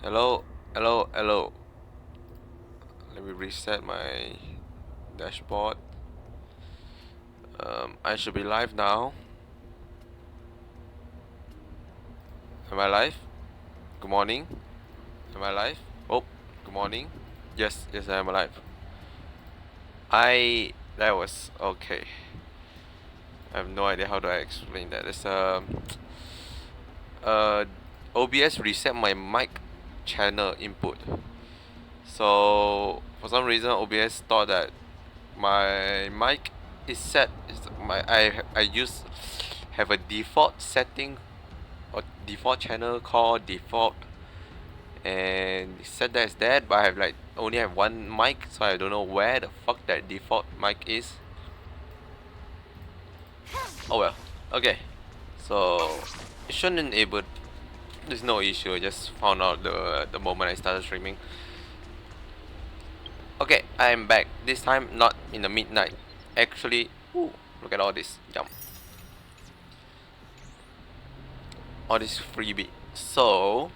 Hello, hello, hello. Let me reset my dashboard. I should be live now. Am I live? Good morning. Am I live? Oh, good morning. Yes, yes, I am alive. That was okay. I have no idea how do I explain that. It's uh, OBS reset my mic channel input. So for some reason, OBS thought that my mic is set. I use have a default setting or default channel called default, and it set that as that. But I have like only have one mic, so I don't know where the fuck that default mic is. Oh well. Okay. So it shouldn't enable. There's no issue. I just found out the moment I started streaming. Okay, I'm back. This time not in the midnight. Actually, ooh, look at all this. Jump. All this freebie. So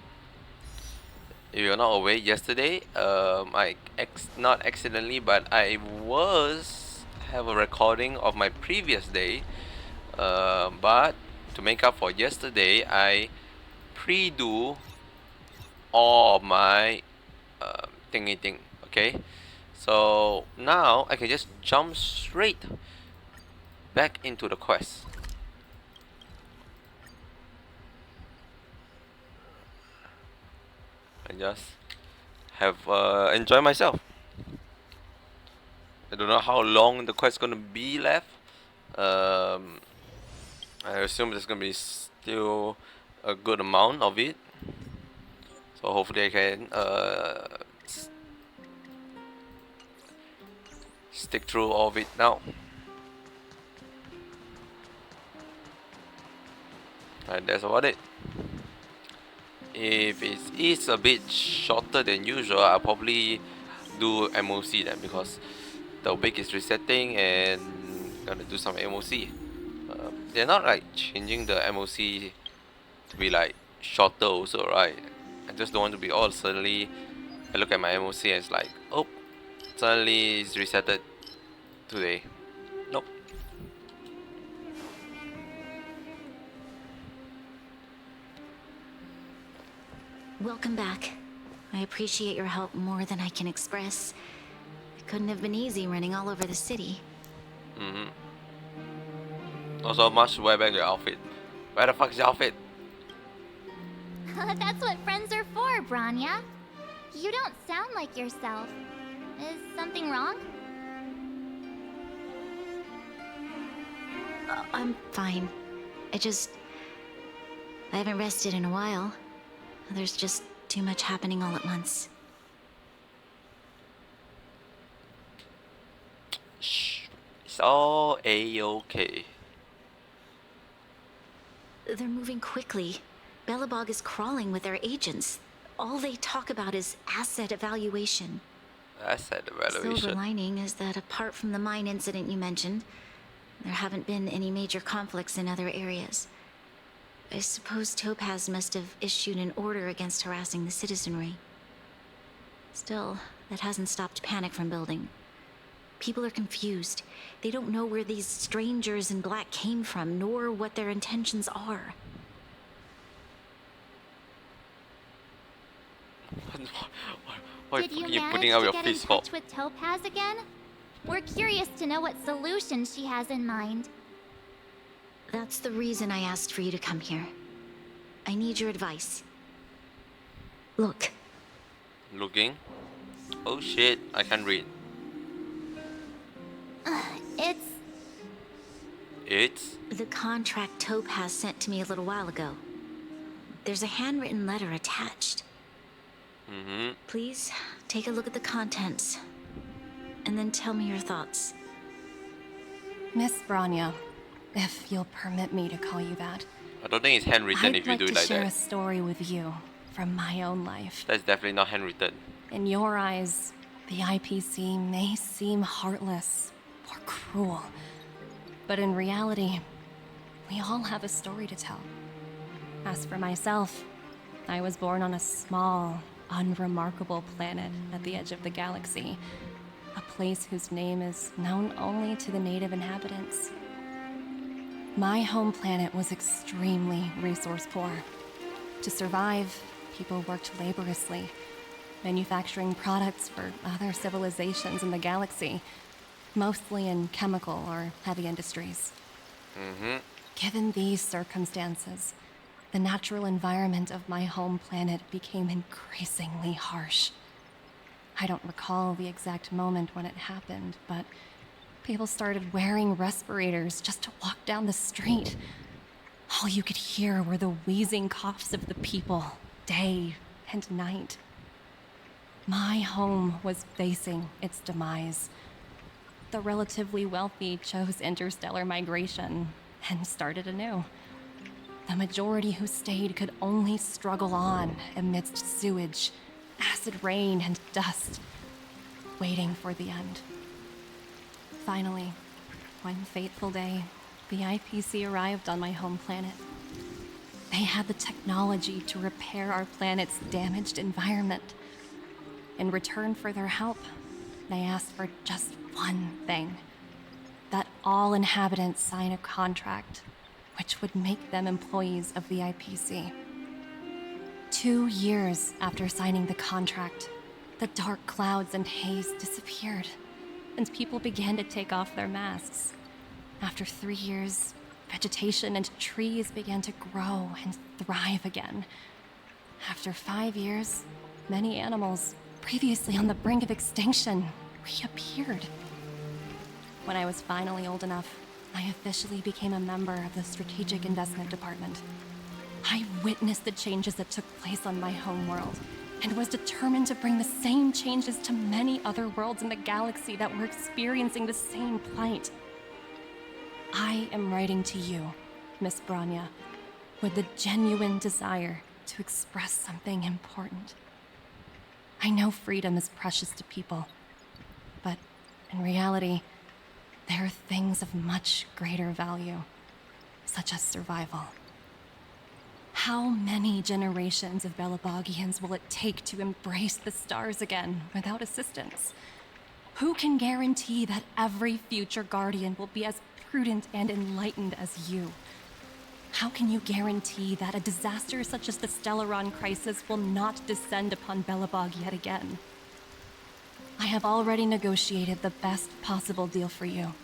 if you're not aware, yesterday, not accidentally, but I was have a recording of my previous day. But to make up for yesterday, I pre-do all of my thingy thing. Okay, so now I can just jump straight back into the quest. And just have enjoy myself. I don't know how long the quest gonna be left. Um, I assume there's gonna be still a good amount of it. So hopefully I can stick through all of it now. And that's about it. If it is a bit shorter than usual, I'll probably do MOC then, because the week is resetting and gonna do some MOC. They're not like changing the MOC to be like shorter also, right? I just don't want to be all suddenly I look at my MOC and it's like, oh, suddenly it's resetted today. Nope. Welcome back. I appreciate your help more than I can express. It couldn't have been easy running all over the city. Also, must wear back your outfit. Where the fuck is your outfit? That's what friends are for, Branya. You don't sound like yourself. Is something wrong? I'm fine. I haven't rested in a while. There's just too much happening all at once. Shh. It's all A-okay. They're moving quickly. Belobog is crawling with their agents. All they talk about is asset evaluation. Asset Silver evaluation. lining is that apart from the mine incident you mentioned, there haven't been any major conflicts in other areas. I suppose Topaz must have issued an order against harassing the citizenry. Still, that hasn't stopped panic from building. People are confused. They don't know where these strangers in black came from, nor what their intentions are. Why Did you fucking manage putting out to your get in fist for? touch with Topaz again? We're curious to know what solution she has in mind. That's the reason I asked for you to come here. I need your advice. Look. Looking? Oh shit, I can't read. It's... It's? The contract Topaz sent to me a little while ago. There's a handwritten letter attached. Please, take a look at the contents. And then tell me your thoughts. Miss Branya, if you'll permit me to call you that. I don't think it's handwritten I'd if you like do to it like share a that. story with you from my own life. That's definitely not handwritten. In your eyes, the IPC may seem heartless or cruel. But in reality, we all have a story to tell. As for myself, I was born on a small, unremarkable planet at the edge of the galaxy, a place whose name is known only to the native inhabitants. My home planet was extremely resource poor. To survive, people worked laboriously, manufacturing products for other civilizations in the galaxy, mostly in chemical or heavy industries. Given these circumstances, the natural environment of my home planet became increasingly harsh. I don't recall the exact moment when it happened, but people started wearing respirators just to walk down the street. All you could hear were the wheezing coughs of the people, day and night. My home was facing its demise. The relatively wealthy chose interstellar migration and started anew. The majority who stayed could only struggle on amidst sewage, acid rain, and dust, waiting for the end. Finally, one fateful day, the IPC arrived on my home planet. They had the technology to repair our planet's damaged environment. In return for their help, they asked for just one thing: that all inhabitants sign a contract which would make them employees of the IPC. 2 years after signing the contract, the dark clouds and haze disappeared, and people began to take off their masks. After 3 years, vegetation and trees began to grow and thrive again. After 5 years, many animals, previously on the brink of extinction, reappeared. When I was finally old enough, I officially became a member of the Strategic Investment Department. I witnessed the changes that took place on my home world, and was determined to bring the same changes to many other worlds in the galaxy that were experiencing the same plight. I am writing to you, Miss Branya, with the genuine desire to express something important. I know freedom is precious to people, but in reality, there are things of much greater value, such as survival. How many generations of Belabogians will it take to embrace the stars again without assistance? Who can guarantee that every future Guardian will be as prudent and enlightened as you? How can you guarantee that a disaster such as the Stellaron crisis will not descend upon Belobog yet again? I have already negotiated the best possible deal for you.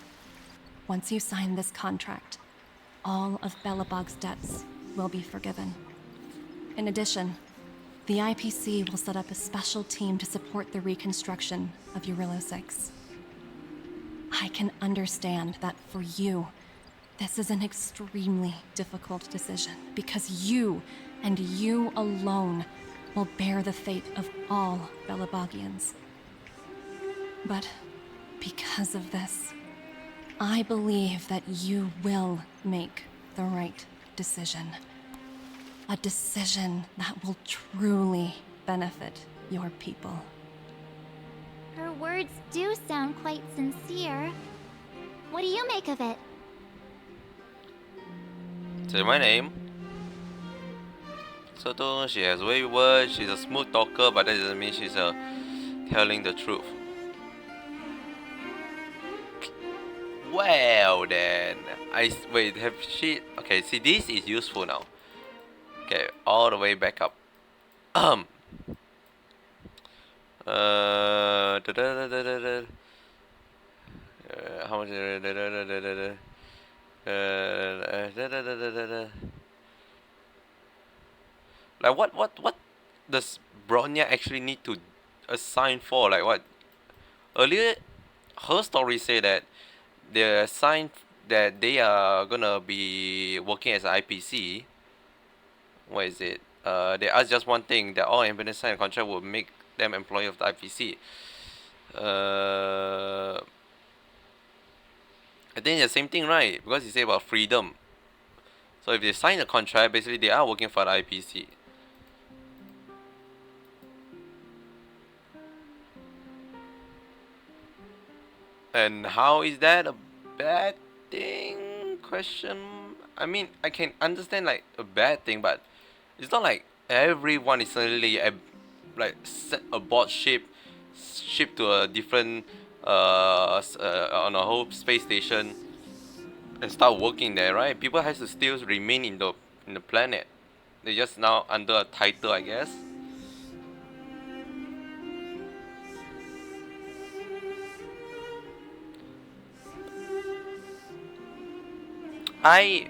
Once you sign this contract, all of Belobog's debts will be forgiven. In addition, the IPC will set up a special team to support the reconstruction of Eurilla 6. I can understand that for you, this is an extremely difficult decision, because you, and you alone, will bear the fate of all Belabogians. But because of this, I believe that you will make the right decision. A decision that will truly benefit your people. Her words do sound quite sincere. What do you make of it? Say my name. So she has wavy words, she's a smooth talker, but that doesn't mean she's telling the truth. Well then, wait, have she... Okay, see, this is useful now. Okay, all the way back up. How much? Like what does Bronya actually need to assign for? Like what? Earlier, her story said that they assigned that they are gonna be working as an IPC. What is it? They asked just one thing, that all independent sign a contract will make them employee of the IPC. I think it's the same thing, right? Because you say about freedom. So if they sign a contract, basically they are working for the IPC. And how is that a bad thing? Question. I mean, I can understand like a bad thing, but it's not like everyone is suddenly like set aboard ship to a different on a whole space station and start working there, right? People has to still remain in the planet. They just now under a title, I guess. I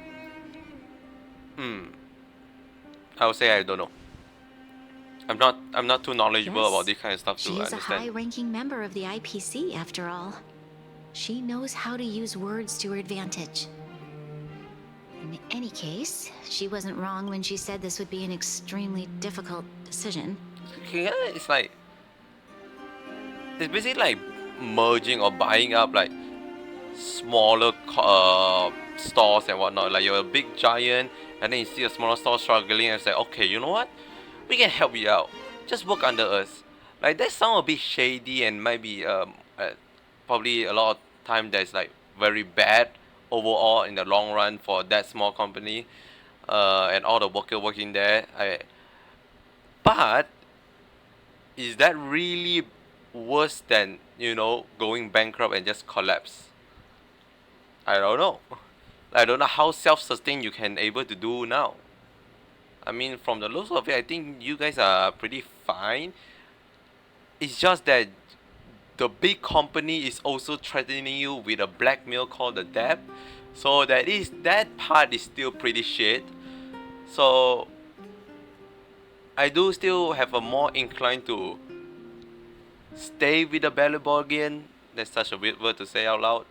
I would say I don't know. I'm not too knowledgeable about this kind of stuff to She is a understand. high-ranking member of the IPC, after all. She knows how to use words to her advantage. In any case, she wasn't wrong when she said this would be an extremely difficult decision. Yeah, it's like it's basically like merging or buying up like smaller stores and whatnot. Like you're a big giant, and then you see a smaller store struggling, and say, okay, you know what? We can help you out. Just work under us. Like that sound a bit shady and might be probably a lot of time that's like very bad overall in the long run for that small company, and all the worker working there. But is that really worse than going bankrupt and just collapse? I don't know. I don't know how self-sustained you can able to do now. I mean, from the looks of it, I think you guys are pretty fine. It's just that the big company is also threatening you with a blackmail called the debt. So that part is still pretty shit. So I do still have a more inclined to stay with the Balaborgian. That's such a weird word to say out loud.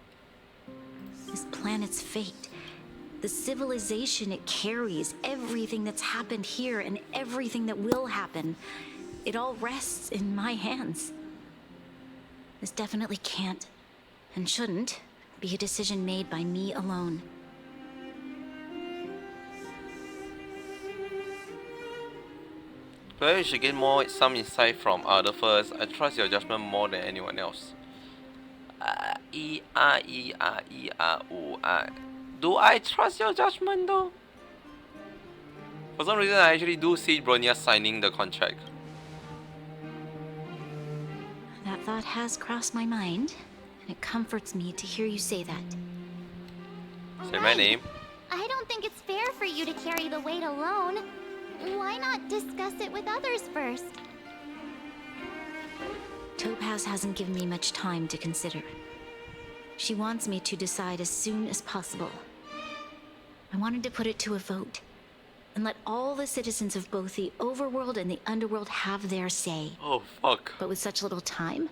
This planet's fate, the civilization it carries, everything that's happened here and everything that will happen, it all rests in my hands. This definitely can't, and shouldn't, be a decision made by me alone. Perhaps you should get some insight from other first. I trust your judgment more than anyone else. Do I trust your judgment though? For some reason, I actually do see Bronya signing the contract. That thought has crossed my mind, and it comforts me to hear you say that. Say my name. I don't think it's fair for you to carry the weight alone. Why not discuss it with others first? Topaz hasn't given me much time to consider. She wants me to decide as soon as possible. I wanted to put it to a vote, and let all the citizens of both the overworld and the underworld have their say. Oh fuck. But with such little time,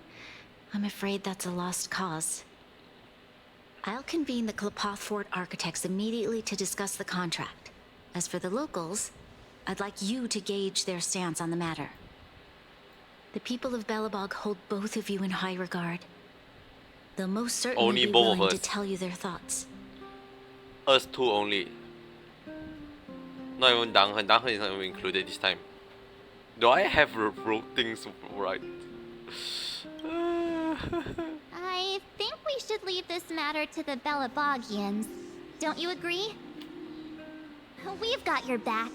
I'm afraid that's a lost cause. I'll convene the Klapoth Fort architects immediately to discuss the contract. As for the locals, I'd like you to gauge their stance on the matter. The people of Belobog hold both of you in high regard. They'll most certainly Only be both of willing to us. tell you their thoughts. Us two only. Not even Danghen. Danghen is not even included this time. Do I have wrote things right? I think we should leave this matter to the Belabogians. Don't you agree? We've got your back.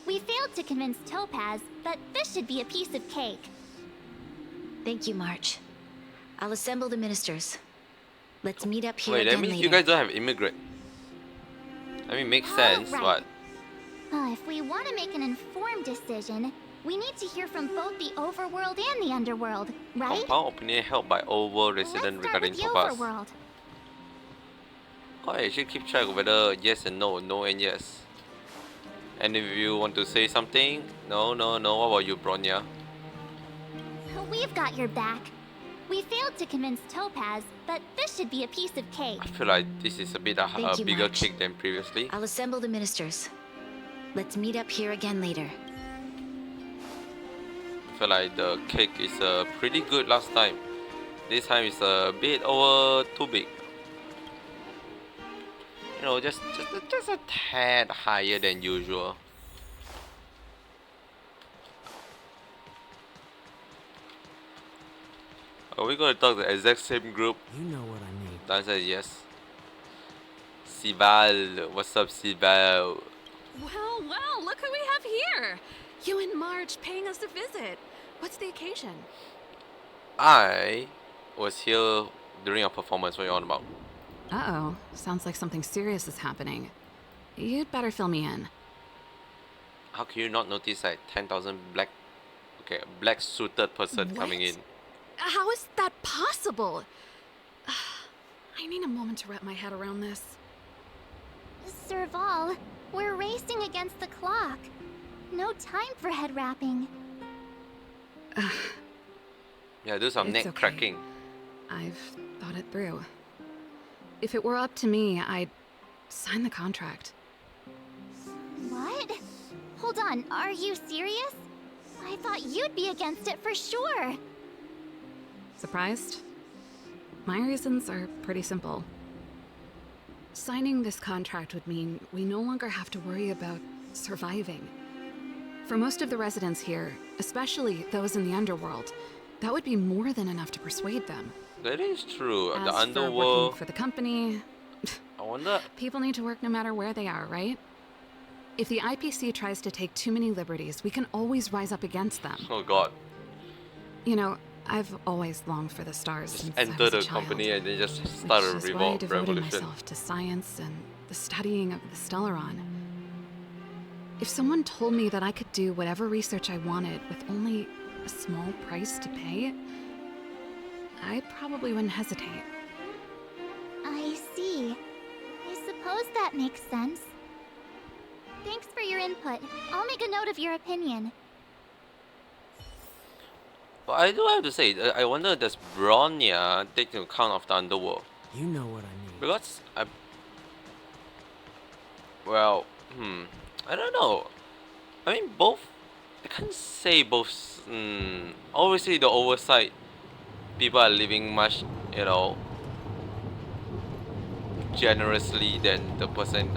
We failed to convince Topaz, but this should be a piece of cake. Thank you, March. I'll assemble the ministers. Let's meet up here Wait, that again means later. you guys don't have immigrant. I mean, makes sense, Right. but If we want to make an informed decision, we need to hear from both the overworld and the underworld, right? compound opinion held by overworld resident Let's start regarding with the Topaz. overworld. Oh, I actually keep track of whether yes and no, no and yes. Any of you want to say something? No, no, no. What about you, Bronya? We've got your back. We failed to convince Topaz, but this should be a piece of cake. I feel like this is a bit a Thank you, bigger March. cake than previously. I'll assemble the ministers. Let's meet up here again later. I feel like the cake is pretty good last time. This time it's a bit over too big. You know, just a tad higher than usual. Are we gonna talk the exact same group? You know what I mean. The answer is yes. Sibal, what's up, Sibal? Well, well, look who we have here! You and Marge paying us a visit. What's the occasion? I was here during a performance. What are you on about? Uh-oh. Sounds like something serious is happening. You'd better fill me in. How can you not notice like 10,000 black suited person coming in? How is that possible? I need a moment to wrap my head around this. Serval, we're racing against the clock. No time for head wrapping. Yeah, do some It's neck okay. cracking. I've thought it through. If it were up to me, I'd sign the contract. What? Hold on, are you serious? I thought you'd be against it for sure. Surprised? My reasons are pretty simple. Signing this contract would mean we no longer have to worry about surviving. For most of the residents here, especially those in the underworld, that would be more than enough to persuade them. That is true. As The for working underworld. for the company, I wonder. people need to work no matter where they are, right? If the IPC tries to take too many liberties, we can always rise up against them. Oh God. You know, I've always longed for the stars Just since I enter was a the child, company and then just start a which is why I devoted revolution. myself to science and the studying of the Stellaron. If someone told me that I could do whatever research I wanted with only a small price to pay, I probably wouldn't hesitate. I see. I suppose that makes sense. Thanks for your input. I'll make a note of your opinion. But I do have to say, I wonder does Bronya take into account of the underworld? You know what I mean. Because I don't know. I mean, both. I can't say both. Obviously, the oversight people are living much, generously than the person,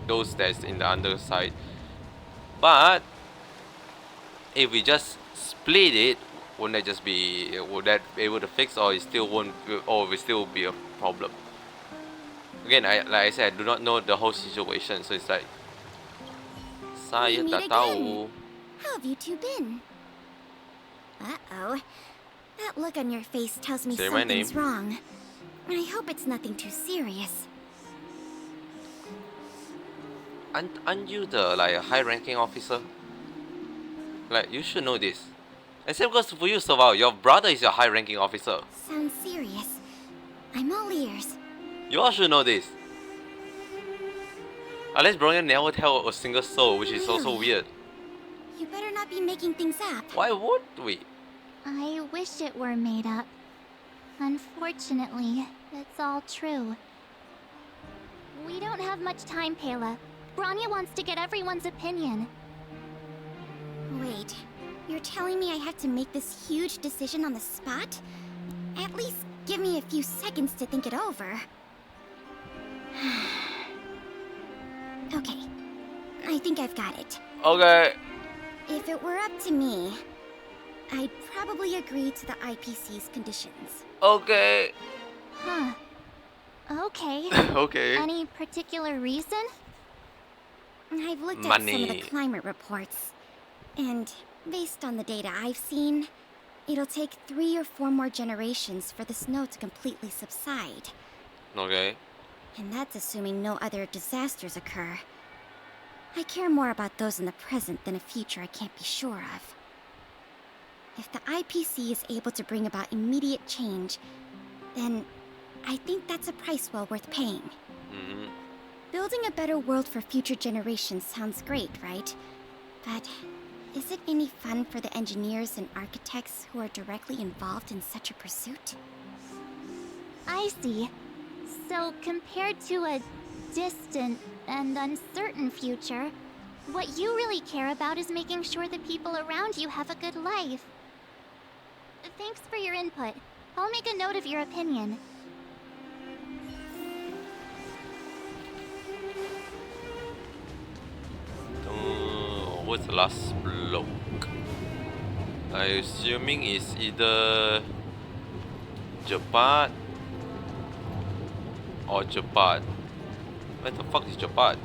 those that's in the underside. But if we just split it, would that be able to fix, or it still won't, or will still be a problem? Again, like I said, I do not know the whole situation, so it's like saya We tak meet tahu. How have you two been? Uh-oh. That look on your face tells me Say my something's name. wrong. I hope it's nothing too serious. Aren't you the like a high-ranking officer? Like you should know this. Except because for you, Serval, your brother is your high-ranking officer. Sounds serious. I'm all ears. You all should know this. Unless Bronya never tell a single soul, which is also Really? weird. You better not be making things up. Why would we? I wish it were made up. Unfortunately, it's all true. We don't have much time, Pela. Bronya wants to get everyone's opinion. Wait, you're telling me I have to make this huge decision on the spot? At least give me a few seconds to think it over. Okay, I think I've got it. Okay. If it were up to me, I'd probably agree to the IPC's conditions. Okay. Huh. Okay. Okay. Any particular reason? I've looked at some of the Money. climate reports, and based on the data I've seen, it'll take 3 or 4 more generations for the snow to completely subside. Okay. And that's assuming no other disasters occur. I care more about those in the present than a future I can't be sure of. If the IPC is able to bring about immediate change, then I think that's a price well worth paying. Mm-hmm. Building a better world for future generations sounds great, right? But is it any fun for the engineers and architects who are directly involved in such a pursuit? I see. So compared to a distant and uncertain future, what you really care about is making sure the people around you have a good life. Thanks for your input. I'll make a note of your opinion. What's the last bloke? I assuming it's either Jepat or Jepat. Where the fuck is Jepat?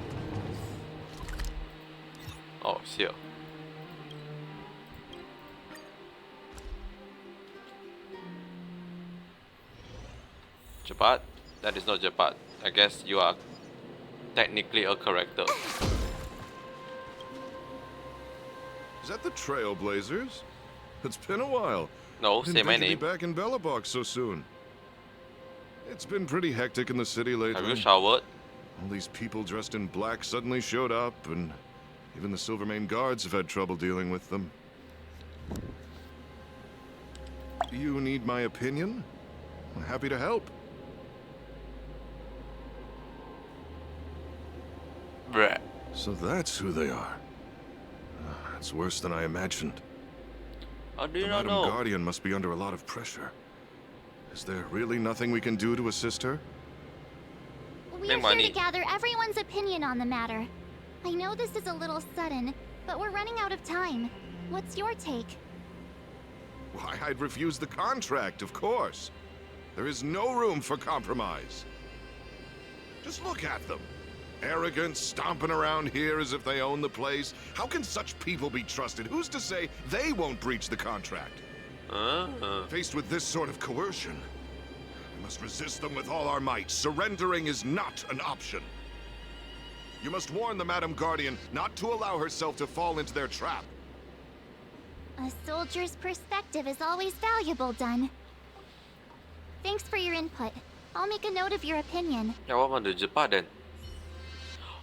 Oh, it's here. Japat? That is not Japat. I guess you are technically a character. Is that the Trailblazers? It's been a while. No, Didn't say my think you'd be name. back in Bellabog so soon. It's been pretty hectic in the city Have you lately. showered? All these people dressed in black suddenly showed up, and even the Silvermane guards have had trouble dealing with them. You need my opinion? I'm happy to help. Bruh. So that's who they are. It's worse than I imagined. How do The you not Madam know? Guardian must be under a lot of pressure. Is there really nothing we can do to assist her? We Make are money. here to gather everyone's opinion on the matter. I know this is a little sudden, but we're running out of time. What's your take? Why, I'd refuse the contract, of course. There is no room for compromise. Just look at them. Arrogant, stomping around here as if they own the place. How can such people be trusted? Who's to say they won't breach the contract? Faced with this sort of coercion, we must resist them with all our might. Surrendering is not an option. You must warn the Madam Guardian not to allow herself to fall into their trap. A soldier's perspective is always valuable, Dun. Thanks for your input. I'll make a note of your opinion. Yeah, what about the Japat then?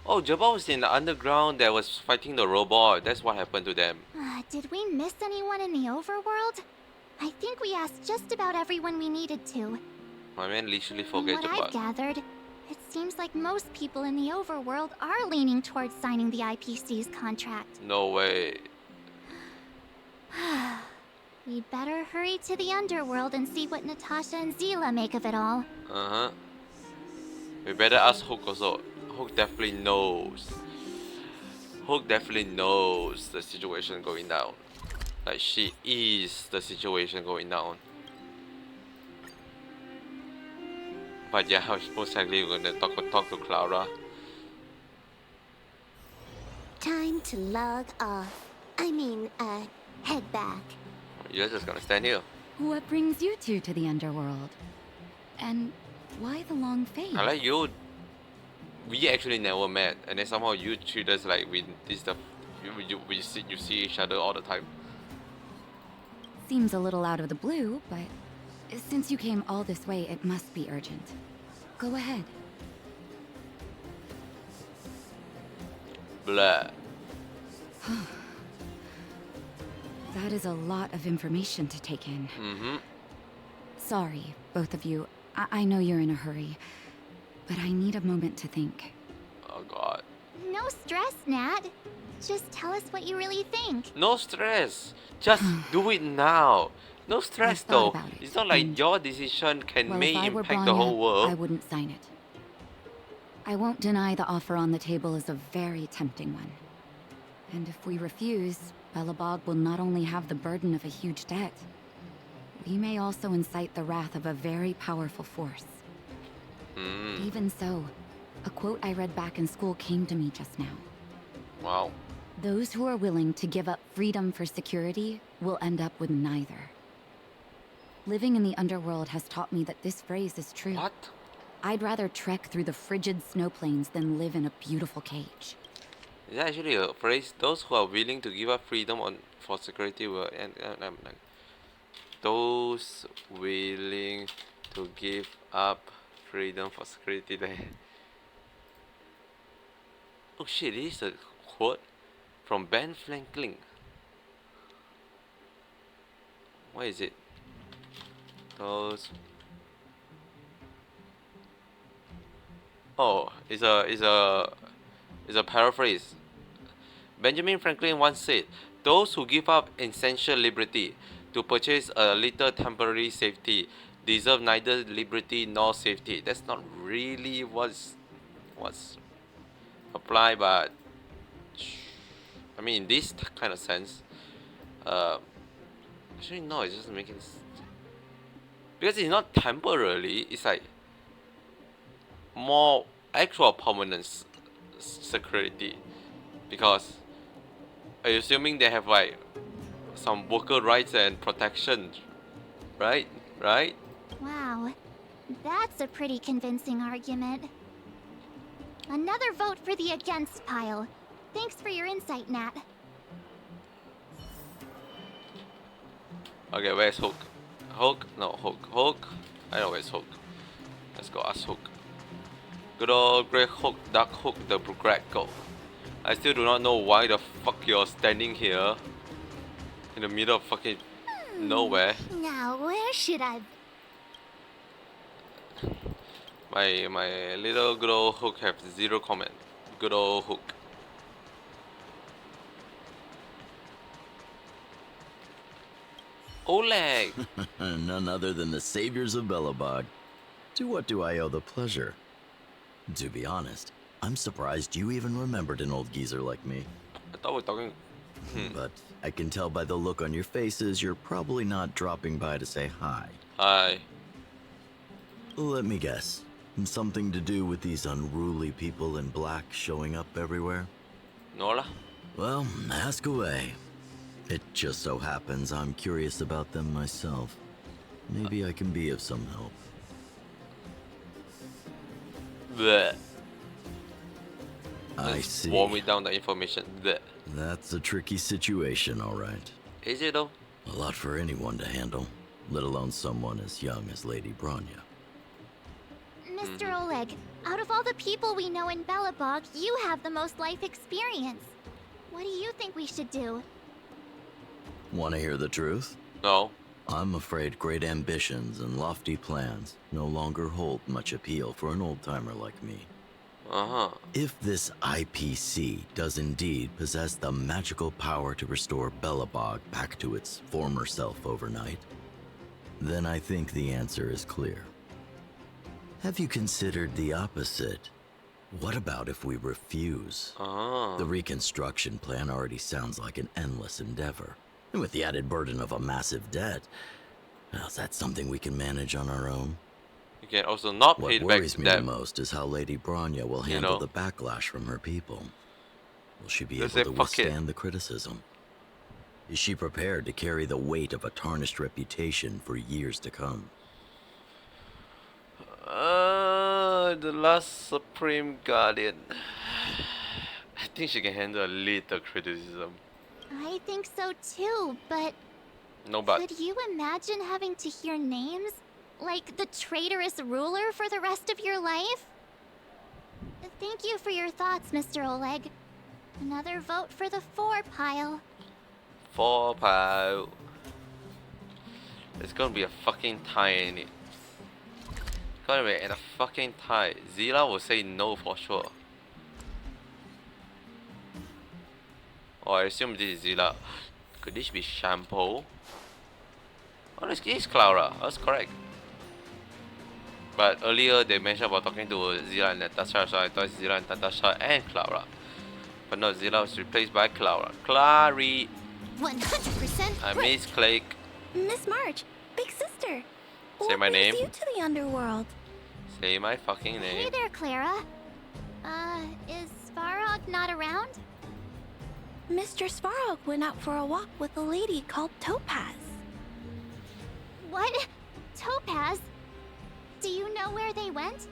Oh, Japat was in the underground that was fighting the robot. That's what happened to them. Did we miss anyone in the overworld? I think we asked just about everyone we needed to. My man literally From forget what I've Japat. gathered, it seems like most people in the overworld are leaning towards signing the IPC's contract. No way. We'd better hurry to the underworld and see what Natasha and Zila make of it all. Uh-huh. We better ask Hook also. Hook definitely knows. Hook definitely knows the situation going down. Like she is the situation going down. But yeah, most likely we're gonna talk to Clara. Time to log off. Head back. You're just gonna stand here. What brings you two to the underworld? And why the long face? I like you. We actually never met, and then somehow you treat us like we this stuff. You see each other all the time. Seems a little out of the blue, but since you came all this way, it must be urgent. Go ahead. Blah. That is a lot of information to take in. Mm-hmm. Sorry, both of you. I know you're in a hurry, but I need a moment to think. Oh God. No stress, Nat. Just tell us what you really think. No stress. Just do it now. No stress thought though. about it, It's not like and- your decision can Well, may if I were impact the Branya, whole world. I wouldn't sign it. I won't deny the offer on the table is a very tempting one. And if we refuse, Belobog will not only have the burden of a huge debt, we may also incite the wrath of a very powerful force. Mm. Even so, a quote I read back in school came to me just now. Wow. Those who are willing to give up freedom for security will end up with neither. Living in the underworld has taught me that this phrase is true. What? I'd rather trek through the frigid snow plains than live in a beautiful cage. Is that actually a phrase? Those who are willing to give up freedom for security will and I'm like those willing to give up freedom for security then. Oh shit, this is a quote from Ben Franklin. What is it? Those. Oh, it's a paraphrase. Benjamin Franklin once said, "Those who give up essential liberty to purchase a little temporary safety deserve neither liberty nor safety." That's not really what's applied, but I mean in this kind of sense, actually no, it's just making because it's not temporarily. It's like more actual permanent security, because are you assuming they have like some worker rights and protection, right? Wow. That's a pretty convincing argument. Another vote for the against pile. Thanks for your insight, Nat. Okay, where's Hook? Hook? No, Hook. Hook? I know where's Hook. Let's go ask Hook. Good old Grey Hook, Dark Hook, the Greco. I still do not know why the fuck you're standing here in the middle of fucking nowhere. Now, where should I... My little good old Hook have zero comment. Good old Hook. Oleg! None other than the saviors of Belobog. To what do I owe the pleasure? To be honest, I'm surprised you even remembered an old geezer like me. I thought we were talking. But I can tell by the look on your faces you're probably not dropping by to say hi. Hi. Let me guess. Something to do with these unruly people in black showing up everywhere? No lah. Well, ask away. It just so happens I'm curious about them myself. Maybe I can be of some help. Bleh. I Just see. Warm me down the information. Bleh. That's a tricky situation, all right. Is it though? A lot for anyone to handle, let alone someone as young as Lady Bronya. Mr. Oleg, out of all the people we know in Belobog, you have the most life experience. What do you think we should do? Want to hear the truth? No. I'm afraid great ambitions and lofty plans no longer hold much appeal for an old-timer like me. Uh-huh. If this IPC does indeed possess the magical power to restore Belobog back to its former self overnight, then I think the answer is clear. Have you considered the opposite? What about if we refuse? The reconstruction plan already sounds like an endless endeavor. And with the added burden of a massive debt, well, is that something we can manage on our own? You can also not pay What back worries me them. the most is how Lady Bronya will handle the backlash from her people. Will she be Just able say, to "Fuck it." withstand the criticism? Is she prepared to carry the weight of a tarnished reputation for years to come? The last Supreme Guardian. I think she can handle a little criticism. I think so too, but No but. could you imagine having to hear names? Like the traitorous ruler for the rest of your life? Thank you for your thoughts, Mr. Oleg. Another vote for the 4 pile. 4 pile. There's gonna be a fucking tie in it. Gonna be in a fucking tie. Zila will say no for sure. Oh, I assume this is Zila. Could this be Shampoo? Oh, this is Clara. That's correct. But earlier they mentioned about talking to Zila and Natasha, so I thought it's Zila and Natasha and Clara. But no, Zila was replaced by Clara. Clary. 100%. I miss Clay. Miss March, big sister. Say my name. What brings you to the underworld? Say my fucking Hey name. there, Clara. Is Svarog not around? Mr. Svarog went out for a walk with a lady called Topaz. What? Topaz? Do you know where they went?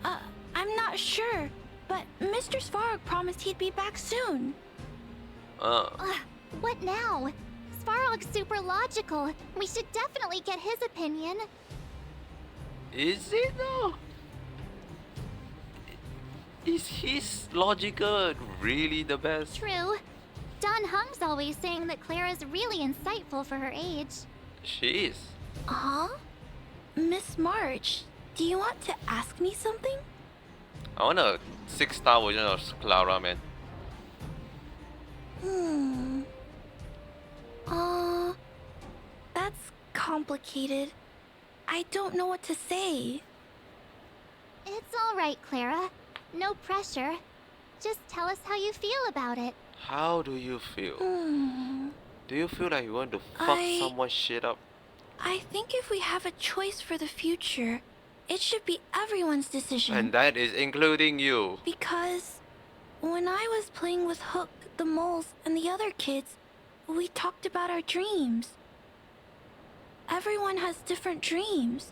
I'm not sure, but Mr. Svarog promised he'd be back soon. What now? Svarog's super logical. We should definitely get his opinion. Is it though? Is his logical really the best? True. Don Hung's always saying that Clara's really insightful for her age. She is. Huh? Miss March, do you want to ask me something? I want a 6-star version of Clara, man. That's complicated. I don't know what to say. It's alright, Clara. No pressure. Just tell us how you feel about it. How do you feel? Hmm. Do you feel like you want to fuck I- someone's shit up? I think if we have a choice for the future, it should be everyone's decision. And that is including you. Because when I was playing with Hook, the moles, and the other kids, we talked about our dreams. Everyone has different dreams,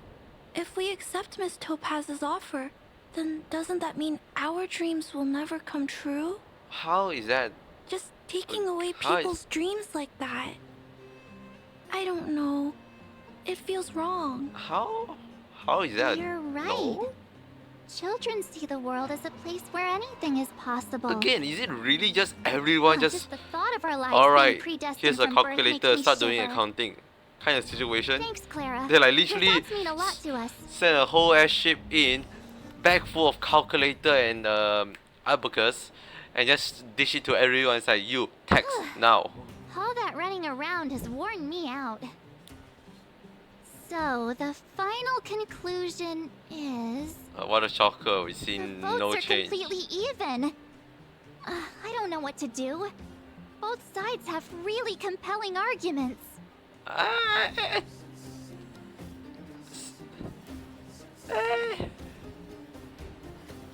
if we accept Miss Topaz's offer, then doesn't that mean our dreams will never come true? How is that? Just taking away How is- people's dreams like that. I don't know. It feels wrong. How? How is that? You're right. No? Children see the world as a place where anything is possible. Again, is it really just everyone Just the thought of our lives alright, being predestined here's a from birth calculator, makes me start doing shiver. accounting kind of situation? Thanks, Clara. They like Your literally thoughts mean a lot to us. send a whole ass ship in, bag full of calculator and abacus, and just dish it to everyone. It's like, you, text, now. All that running around has worn me out. So, the final conclusion is... What a shocker, we see the votes no are change. completely even. I don't know what to do. Both sides have really compelling arguments. Ah,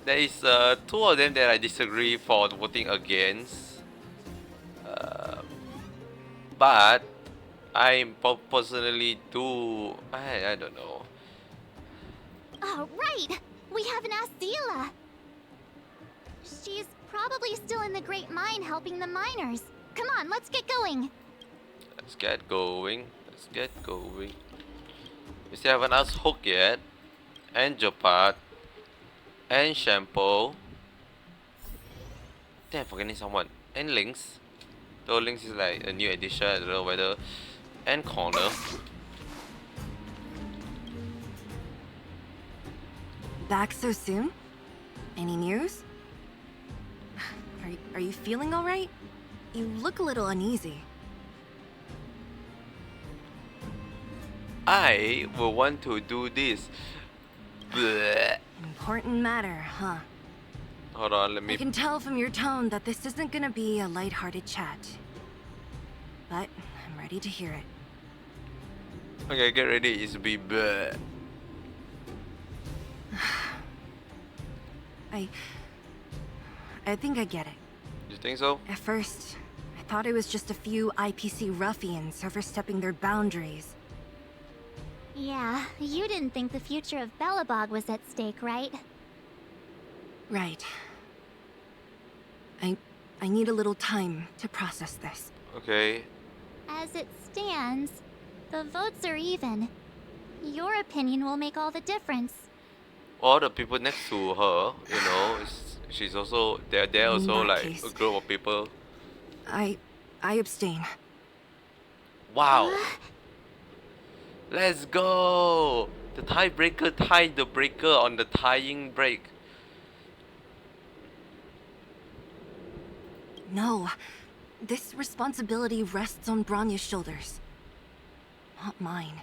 There is two of them that I disagree for voting against. But I personally do. I don't know. Oh, right! We haven't asked Zila. She's probably still in the Great Mine helping the miners. Come on, let's get going. Let's get going. Let's get going. We still haven't asked Hook yet. And Jopat. And Shampoo. Damn, I'm forgetting someone. And Lynx. Though Lynx is like a new addition, I don't know whether. And Connor. Back so soon? Any news? Are you feeling alright? You look a little uneasy. I will want to do this. Blech. Important matter, huh? Hold on, let I me. can tell from your tone that this isn't gonna be a lighthearted chat. But I'm ready to hear it. Okay, get ready. It's be bleh. I think I get it. You think so? At first, I thought it was just a few IPC ruffians overstepping their boundaries. Yeah, you didn't think the future of Belobog was at stake, right? Right. I need a little time to process this. Okay. As it stands, the votes are even. Your opinion will make all the difference. All the people next to her, you know, she's also they're In also that like case. a group of people. I abstain. Wow. Let's go. The tiebreaker tied the breaker on the tying break. No. This responsibility rests on Branya's shoulders. Not mine.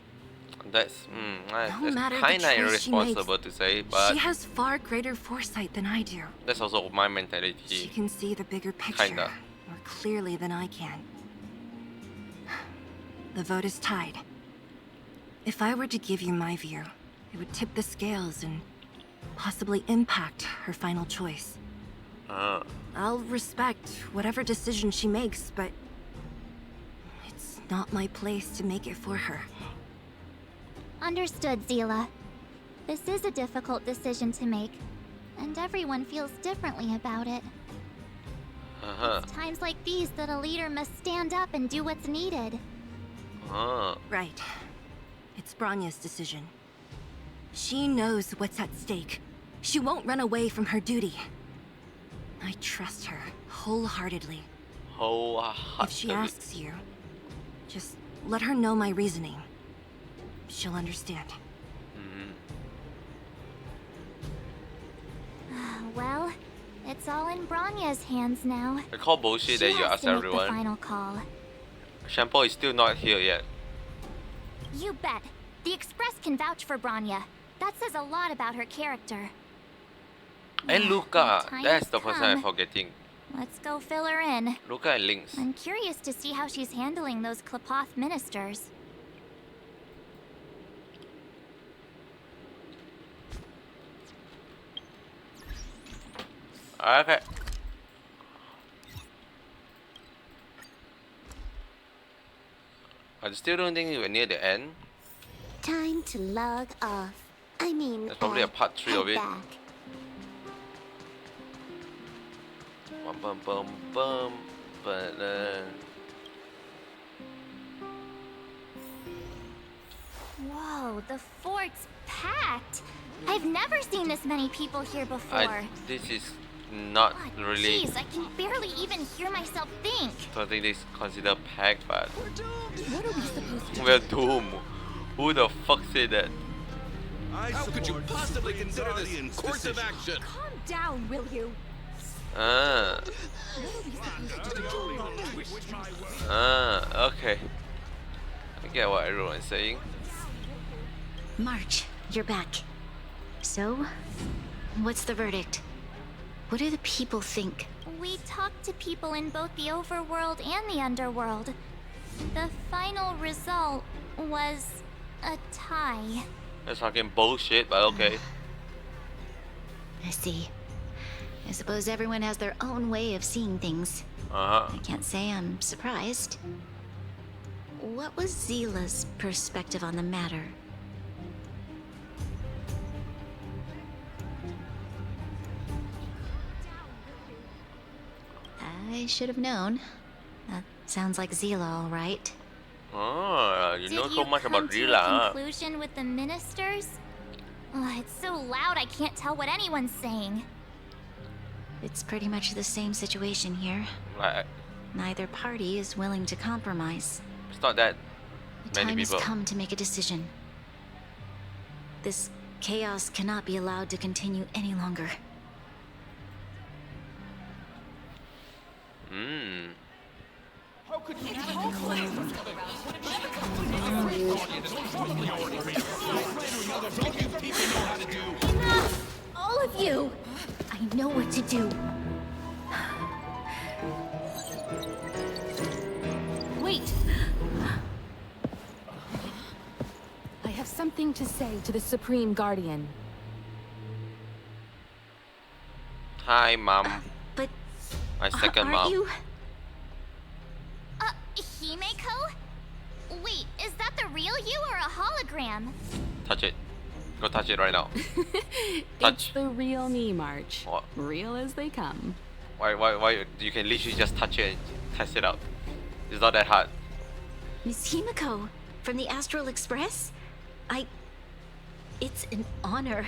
That's No matter the kind of choice she makes, irresponsible to say, but She has far greater foresight than I do. that's also my She mentality. can see the bigger picture Kinda. more clearly than I can. The vote is tied. If I were to give you my view, it would tip the scales and possibly impact her final choice. I'll respect whatever decision she makes, but it's not my place to make it for her. Understood, Zila. This is a difficult decision to make, and everyone feels differently about it. It's times like these that a leader must stand up and do what's needed. Right. It's Branya's decision. She knows what's at stake. She won't run away from her duty. I trust her wholeheartedly. If she asks you, just let her know my reasoning. She'll understand. Well, it's all in Branya's hands now. I call bullshit She that you has asked to make the everyone. final call. Shampoo is still not here yet. You bet. The Express can vouch for Branya. That says a lot about her character. And Yeah, Luca, the time that's has the person I'm come. forgetting. Let's go fill her in. Luca and Lynx. I'm curious to see how she's handling those Klapoth ministers. Okay. I still don't think we're near the end. Time to log off. I mean, That's probably a part 3 of head it. back. Bum bum bum bum. But Whoa, the fort's packed. I've never seen this many people here before. this is not God, really. jeez, I can barely even hear myself think. Don't think this is considered packed, but What are we supposed to we're doomed. Who the fuck said that? How could you possibly consider this course of action? Calm down, will you? Ah. Okay. I get what everyone's saying. March, you're back. So, what's the verdict? What do the people think? We talked to people in both the overworld and the underworld. The final result was a tie. That's fucking bullshit, but okay. I see. I suppose everyone has their own way of seeing things. Uh-huh. I can't say I'm surprised. What was Zila's perspective on the matter? I should have known. That sounds like Zila, all right. Oh, you know so much about Did you Rila, come to a huh? conclusion with the ministers? It's so loud I can't tell what anyone's saying. It's pretty much the same situation here. Like, Neither party is willing to compromise. it's not that The many time has people. come to make a decision. This chaos cannot be allowed to continue any longer. Hmm. Enough! All of you! I know what to do. Wait! I have something to say to the Supreme Guardian. Hi, mom. But My second aren't mom. you? Himeko? Wait, is that the real you or a hologram? Touch it. Go touch it right now. It's Touch. the real me, March. What? Real as they come. Why? You can literally just touch it and test it out. It's not that hard. Miss Himiko from the Astral Express? It's an honor.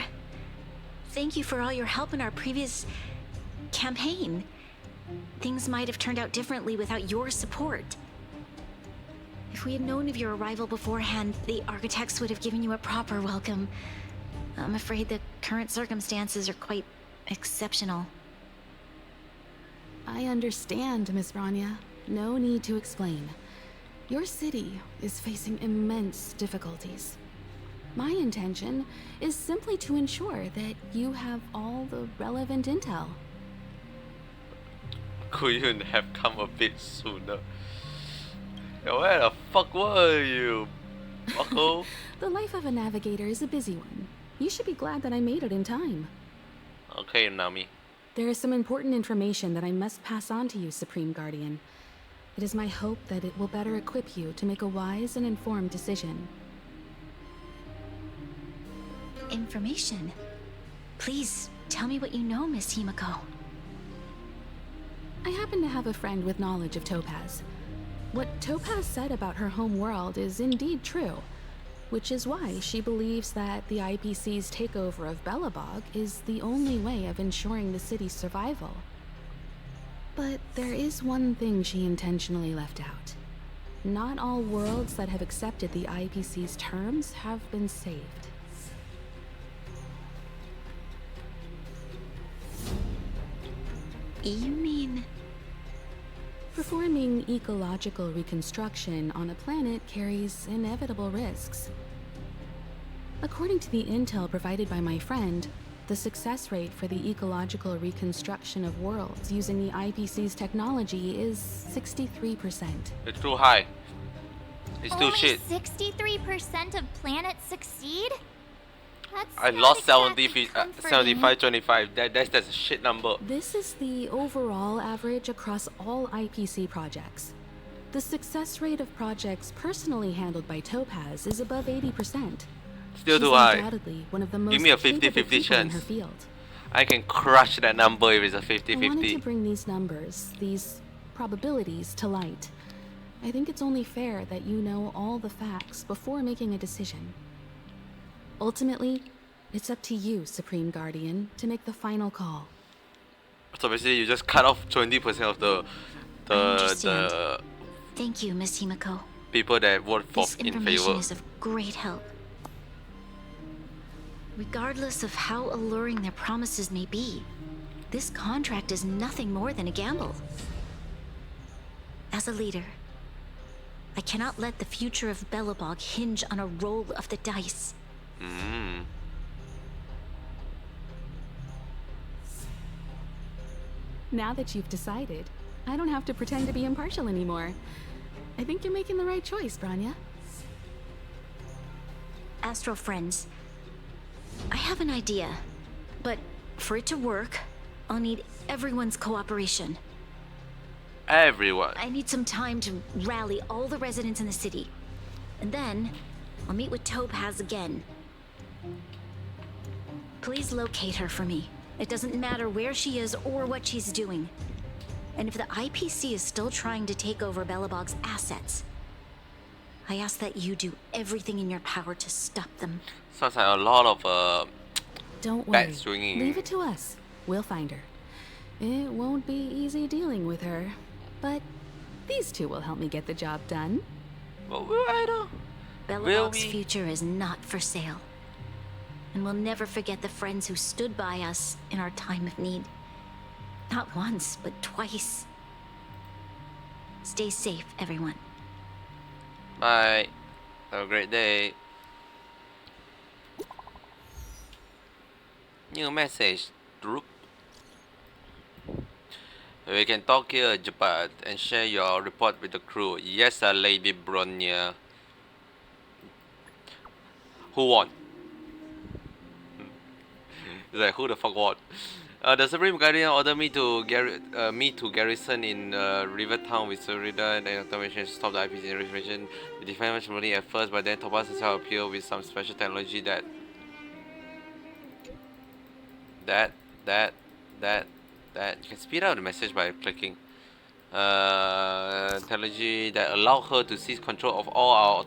Thank you for all your help in our previous campaign. Things might have turned out differently without your support. If we had known of your arrival beforehand, the architects would have given you a proper welcome. I'm afraid the current circumstances are quite exceptional. I understand, Miss Rania. No need to explain. Your city is facing immense difficulties. My intention is simply to ensure that you have all the relevant intel. Could you have come a bit sooner? Where the fuck were you, bucko? The life of a navigator is a busy one. You should be glad that I made it in time. Okay, Nami. There is some important information that I must pass on to you, Supreme Guardian. It is my hope that it will better equip you to make a wise and informed decision. Information? Please, tell me what you know, Miss Himiko. I happen to have a friend with knowledge of Topaz. What Topaz said about her home world is indeed true, which is why she believes that the IPC's takeover of Belobog is the only way of ensuring the city's survival. But there is one thing she intentionally left out. Not all worlds that have accepted the IPC's terms have been saved. You mean... Performing ecological reconstruction on a planet carries inevitable risks. According to the intel provided by my friend, the success rate for the ecological reconstruction of worlds using the IPC's technology is 63%. It's too high. It's too Only shit. 63% of planets succeed? That's I not lost exactly 75, 25. That's a shit number. This is the overall average across all IPC projects. The success rate of projects personally handled by Topaz is above 80%. Still She's too high. undoubtedly one of the Give most me a capable 50-50 people in her chance. field. I can crush that number if it's a I wanted to 50-50. bring these numbers, these probabilities, to light. I think it's only fair that you know all the facts before making a decision. Ultimately, it's up to you, Supreme Guardian, to make the final call. So basically, you just cut off 20% of the I understand. the Thank you, Miss Himiko. people that vote for This in information favor. is of great help. Regardless of how alluring their promises may be, this contract is nothing more than a gamble. As a leader, I cannot let the future of Belobog hinge on a roll of the dice. Now that you've decided, I don't have to pretend to be impartial anymore. I think you're making the right choice, Branya. Astral friends, I have an idea, but for it to work, I'll need everyone's cooperation. Everyone. I need some time to rally all the residents in the city. And then, I'll meet with Topaz again. Please locate her for me. It doesn't matter where she is or what she's doing. And if the IPC is still trying to take over Belobog's assets, I ask that you do everything in your power to stop them. Sounds like a lot of Don't bad worry. swinging. Leave it to us. We'll find her. It won't be easy dealing with her, but these two will help me get the job done. But I don't. Will Belobog's we? future is not for sale. And we'll never forget the friends who stood by us in our time of need. Not once, but twice. Stay safe, everyone. Bye. Have a great day. New message, group. We can talk here, Japan, and share your report with the crew. Yes, sir, Lady Bronya. Who won? It's like, who the fuck won? The Supreme Guardian ordered me to garrison in Rivertown with Sheridan and automation to stop the IPC information. The defense was running at first, but then Topaz himself appeared with some special technology that you can speed up the message by clicking. Technology that allowed her to seize control of all our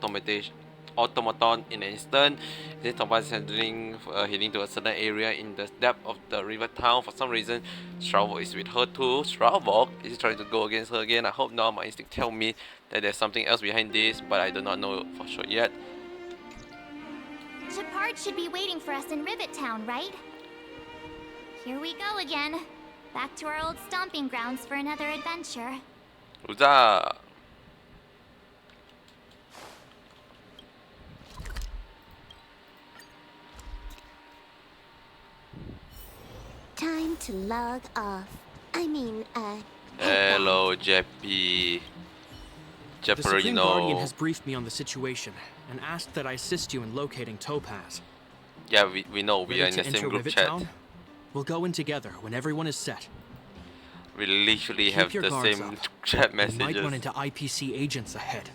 automaton in an instant. Since Topaz is heading to a certain area in the depth of the river town, for some reason, Stravok is with her too. Stravok is trying to go against her again. I hope now my instinct tell me that there's something else behind this, but I do not know for sure yet. Shepard should be waiting for us in Rivet Town, right? Here we go again. Back to our old stomping grounds for another adventure. Huzzah! Time to log off. I mean, Hello, Jeppy. The Supreme Guardian has Jepperino. briefed me on the situation and asked that I assist you in locating Topaz. Yeah, we know we are Ready in the to same enter group Rivet chat. Town? We'll go in together when everyone is set. We literally Keep have your the guards same up. chat You might messages. run into IPC agents ahead.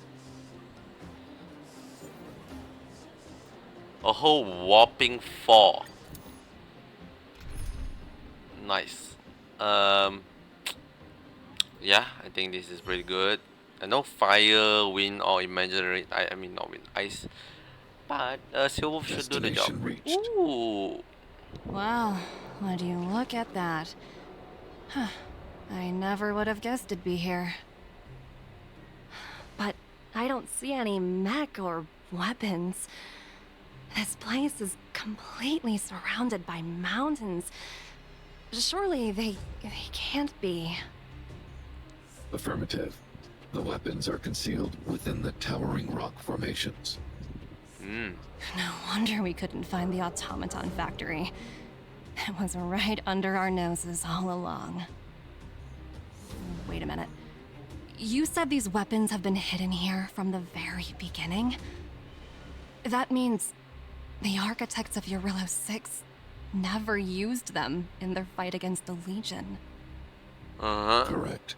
A whole whopping 4. Nice. Yeah, I think this is pretty good. No fire, wind, or imaginary. I mean not wind, ice. But Silver should do the job. Destination reached. Wow, would you look at that? Huh. I never would have guessed it'd be here. But I don't see any mech or weapons. This place is completely surrounded by mountains. Surely they can't be. Affirmative. The weapons are concealed within the towering rock formations. No wonder we couldn't find the automaton factory. It was right under our noses all along. Wait a minute. You said these weapons have been hidden here from the very beginning? That means the architects of Eurillo 6 never used them in their fight against the Legion. Correct.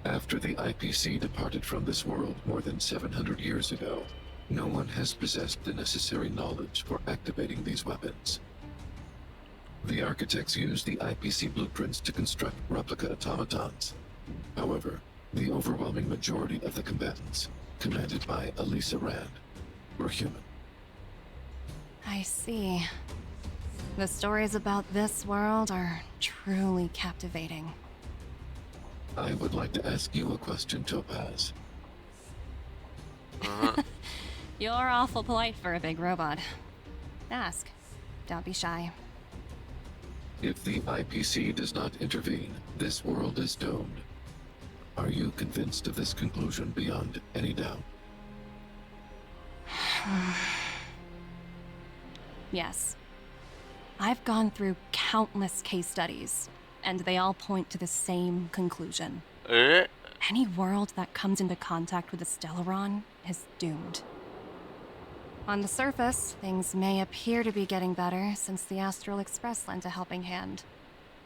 After the IPC departed from this world more than 700 years ago, No one has possessed the necessary knowledge for activating these weapons. The architects used the IPC blueprints to construct replica automatons. However, the overwhelming majority of the combatants, commanded by Elisa Rand, were human. I see. The stories about this world are truly captivating. I would like to ask you a question, Topaz. You're awful polite for a big robot. Ask. Don't be shy. If the IPC does not intervene, this world is doomed. Are you convinced of this conclusion beyond any doubt? Yes. I've gone through countless case studies, and they all point to the same conclusion. Any world that comes into contact with a Stellaron is doomed. On the surface, things may appear to be getting better since the Astral Express lent a helping hand.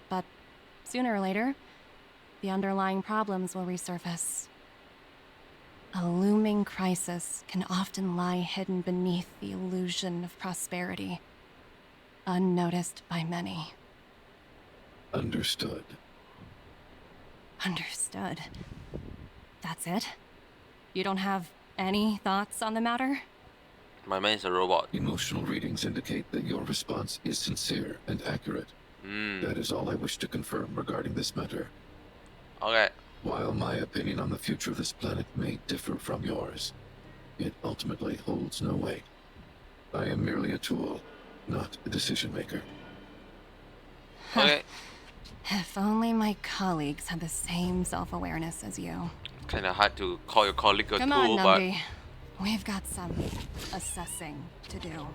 But sooner or later, the underlying problems will resurface. A looming crisis can often lie hidden beneath the illusion of prosperity, unnoticed by many. Understood. Understood. That's it? You don't have any thoughts on the matter? My man is a robot. Emotional readings indicate that your response is sincere and accurate. That is all I wish to confirm regarding this matter. Okay. While my opinion on the future of this planet may differ from yours, it ultimately holds no weight. I am merely a tool, not a decision maker. Okay. If only my colleagues had the same self-awareness as you. Kinda hard to call your colleague a Come tool, on, but Numby. We've got some assessing to do.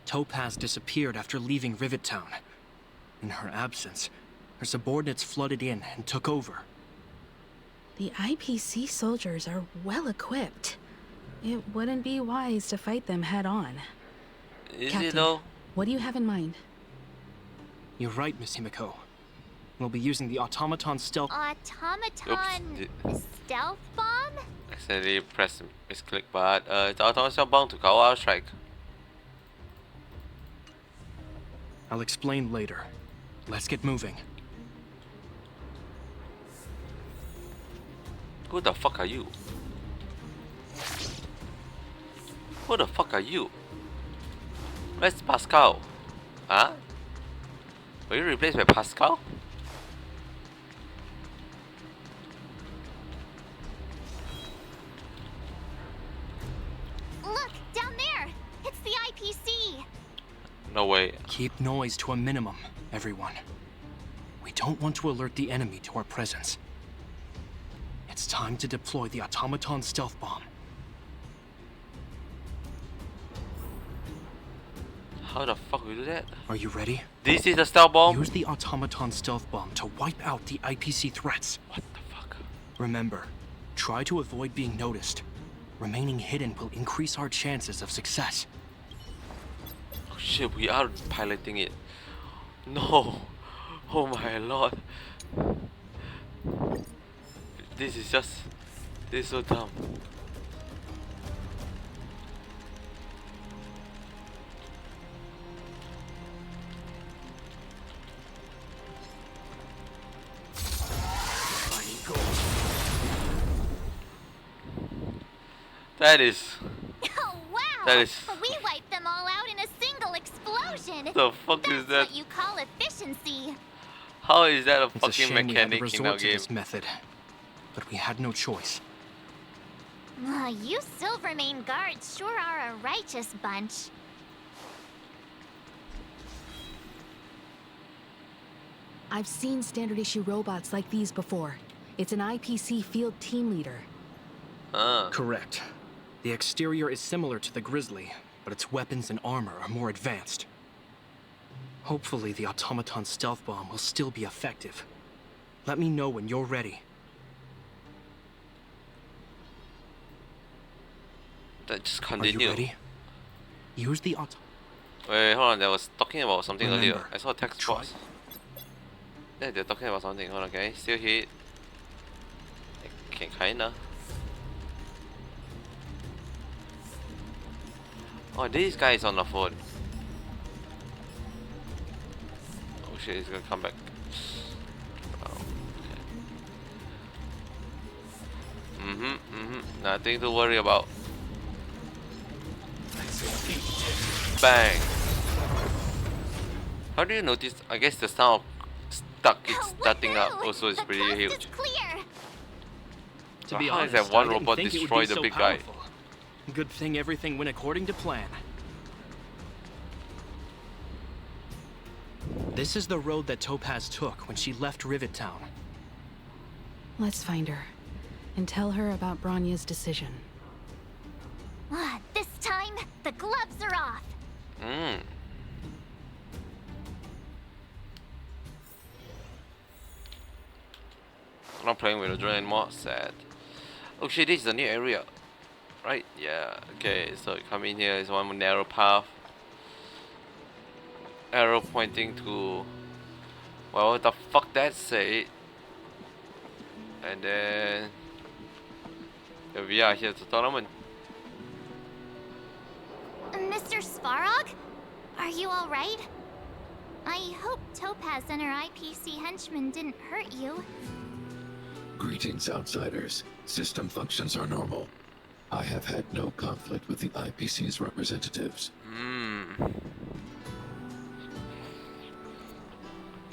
Topaz disappeared after leaving Rivet Town. In her absence, her subordinates flooded in and took over. The IPC soldiers are well equipped. It wouldn't be wise to fight them head on. is Captain, it though? what do you have in mind? You're right, Miss Himiko. We'll be using the automaton stealth. Automaton stealth bomb? Accidentally press misclick, but it's automatically bound to call our strike. I'll explain later. Let's get moving. Who the fuck are you? Who the fuck are you? Where's Pascal? Huh? Were you replaced by Pascal? Look, down there! It's the IPC! No way. Keep noise to a minimum, everyone. We don't want to alert the enemy to our presence. It's time to deploy the automaton stealth bomb. How the fuck we do that? Are you ready? This is the stealth bomb? Use the automaton stealth bomb to wipe out the IPC threats. What the fuck? Remember, try to avoid being noticed. Remaining hidden will increase our chances of success. Oh shit, we are piloting it. No. Oh my lord. This is so dumb. That is. Oh wow! That is. We wiped them all out in a single explosion! The fuck That's is that? what you call efficiency! How is that a It's a fucking shame we had to mechanic in resort our to game? this method, but we had no choice. You Silvermane guards sure are a righteous bunch. I've seen standard issue robots like these before. It's an IPC field team leader. Correct. The exterior is similar to the Grizzly, but its weapons and armor are more advanced. Hopefully the automaton stealth bomb will still be effective. Let me know when you're ready. Just Are continue. you ready? Use the Wait, hold on. They was talking about something earlier. Remember, I saw a text box. Yeah, they're talking about something. Hold on, okay. Still hit. Okay, kinda. Oh, this guy is on the phone. Oh shit, he's gonna come back. Oh, okay. Nothing to worry about. Bang. How do you notice? I guess the sound of it's starting up also is pretty huge. Clear. To be how is honest, that one I didn't robot think it would destroy be the so big guy? powerful. Good thing everything went according to plan. This is the road that Topaz took when she left Rivet Town. Let's find her and tell her about Bronya's decision. This time, the gloves are off. I'm not playing with the drone anymore. Sad. Oh shit, this is a new area. Right? Yeah. Okay, so you come in here, is one more narrow path. Arrow pointing to... Well, what the fuck that say? And then... Here we are, here's the tournament. Mr. Svarog? Are you alright? I hope Topaz and her IPC henchmen didn't hurt you. Greetings, outsiders. System functions are normal. I have had no conflict with the IPC's representatives.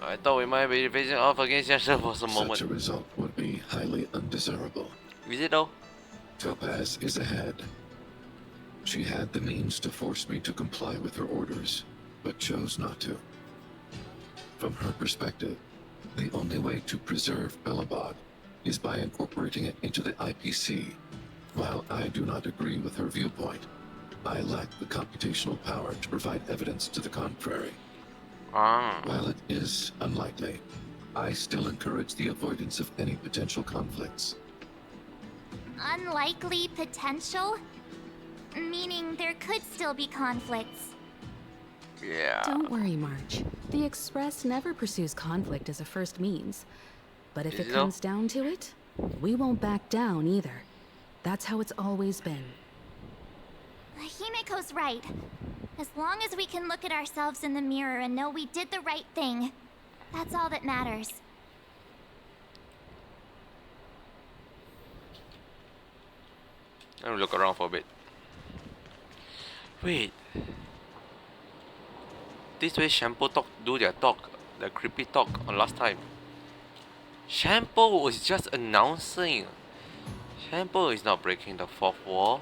I thought we might be facing off against each other for some moment. Such a result would be highly undesirable. Is it though? Topaz is ahead. She had the means to force me to comply with her orders, but chose not to. From her perspective, the only way to preserve Belobog is by incorporating it into the IPC. While I do not agree with her viewpoint, I lack the computational power to provide evidence to the contrary. While it is unlikely, I still encourage the avoidance of any potential conflicts. Unlikely potential? Meaning there could still be conflicts. Yeah. Don't worry, March. The Express never pursues conflict as a first means. But if it comes down to it, we won't back down either. That's how it's always been. Himiko's right. As long as we can look at ourselves in the mirror and know we did the right thing, that's all that matters. Let me look around for a bit. Wait. This way Shampoo do their talk, the creepy talk on last time. Shampoo was just announcing. Shampoo is not breaking the fourth wall.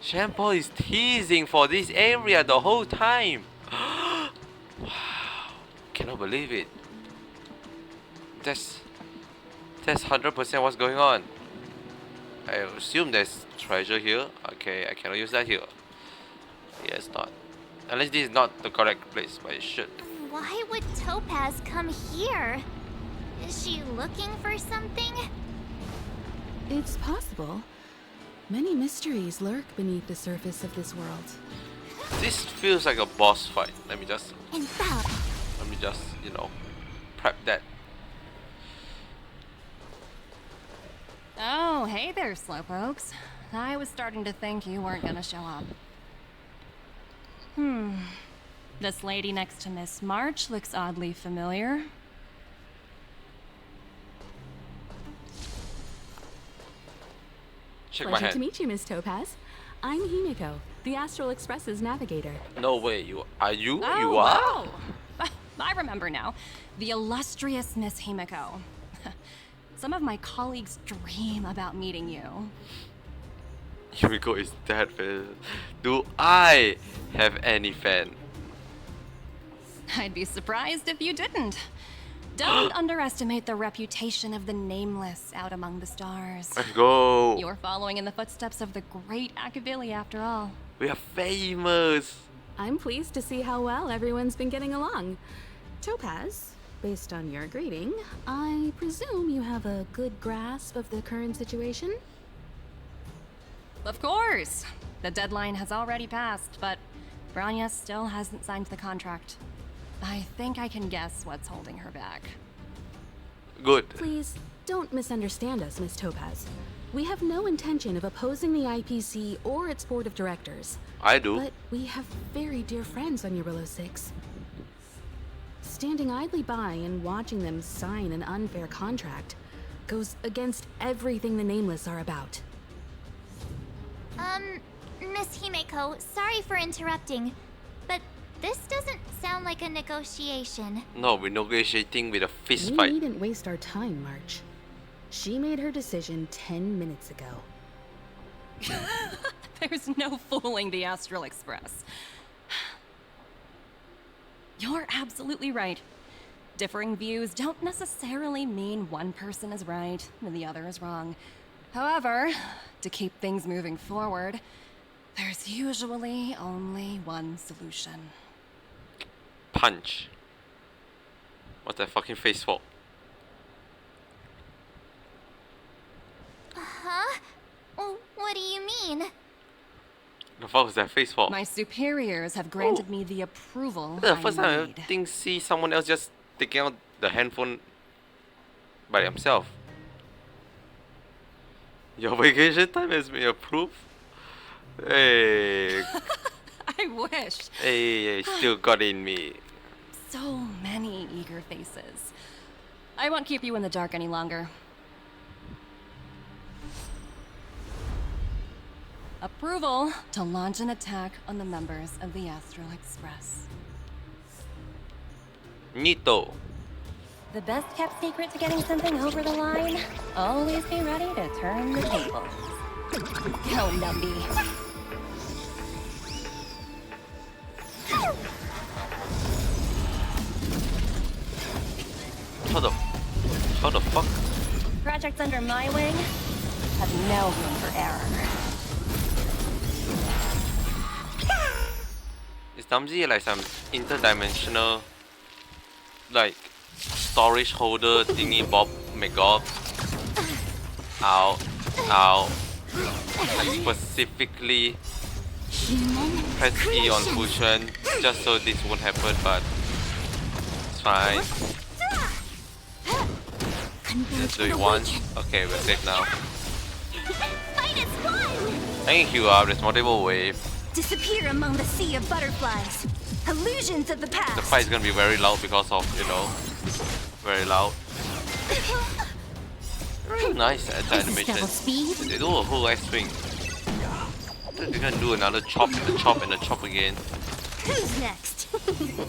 Shampoo is teasing for this area the whole time. Wow. Cannot believe it. That's 100% what's going on. I assume there's treasure here. Okay, I cannot use that here. Yes, not. Unless this is not the correct place, but it should. Why would Topaz come here? Is she looking for something? It's possible. Many mysteries lurk beneath the surface of this world. This feels like a boss fight. Let me just, you know, prep that. Oh, hey there, slowpokes. I was starting to think you weren't gonna show up. This lady next to Miss March looks oddly familiar. Check my Pleasure hand. to meet you, Miss Topaz. I'm Himiko, the Astral Express's navigator. No way, you are? You Oh, are? wow. I remember now. The illustrious Miss Himiko. Some of my colleagues dream about meeting you. Himiko is that fan. Do I have any fan? I'd be surprised if you didn't. Don't underestimate the reputation of the nameless out among the stars. Let's go. You're following in the footsteps of the great Akavili after all. We are famous. I'm pleased to see how well everyone's been getting along. Topaz, based on your greeting, I presume you have a good grasp of the current situation? Of course. The deadline has already passed, but Branya still hasn't signed the contract. I think I can guess what's holding her back. Good. Please, don't misunderstand us, Miss Topaz. We have no intention of opposing the IPC or its board of directors. I do. But we have very dear friends on Eurillo 6. Standing idly by and watching them sign an unfair contract goes against everything the Nameless are about. Miss Himeko, sorry for interrupting, but this doesn't sound like a negotiation. No, we're negotiating with a fist We fight. needn't waste our time, March. She made her decision 10 minutes ago. There's no fooling the Astral Express. You're absolutely right. Differing views don't necessarily mean one person is right and the other is wrong. However, to keep things moving forward, there's usually only one solution. Punch. What's that fucking face for? Huh? What do you mean? The fuck was that face for? My superiors have granted me the approval The I first time I ever need. see someone else just taking out the handphone by himself. Your vacation time has been approved? Hey, I wish. hey, still got in me. So many eager faces. I won't keep you in the dark any longer. Approval to launch an attack on the members of the Astral Express. Nito. The best kept secret to getting something over the line? Always be ready to turn the tables. Go, Numby. How the fuck? Projects under my wing have no room for error. Is Namzi like some interdimensional, like, storage holder thingy bob McGob? Ow. Ow. I specifically press E on cushion just so this won't happen, but it's fine. Let's do it once. Okay, we're safe now. I can heal up, there's multiple waves. Disappear among the sea of butterflies. Illusions of the past. The fight is gonna be very loud because of, you know, very loud. Very nice at the animation. They do a whole X swing. They're gonna do another chop and a chop and a chop again. Who's next?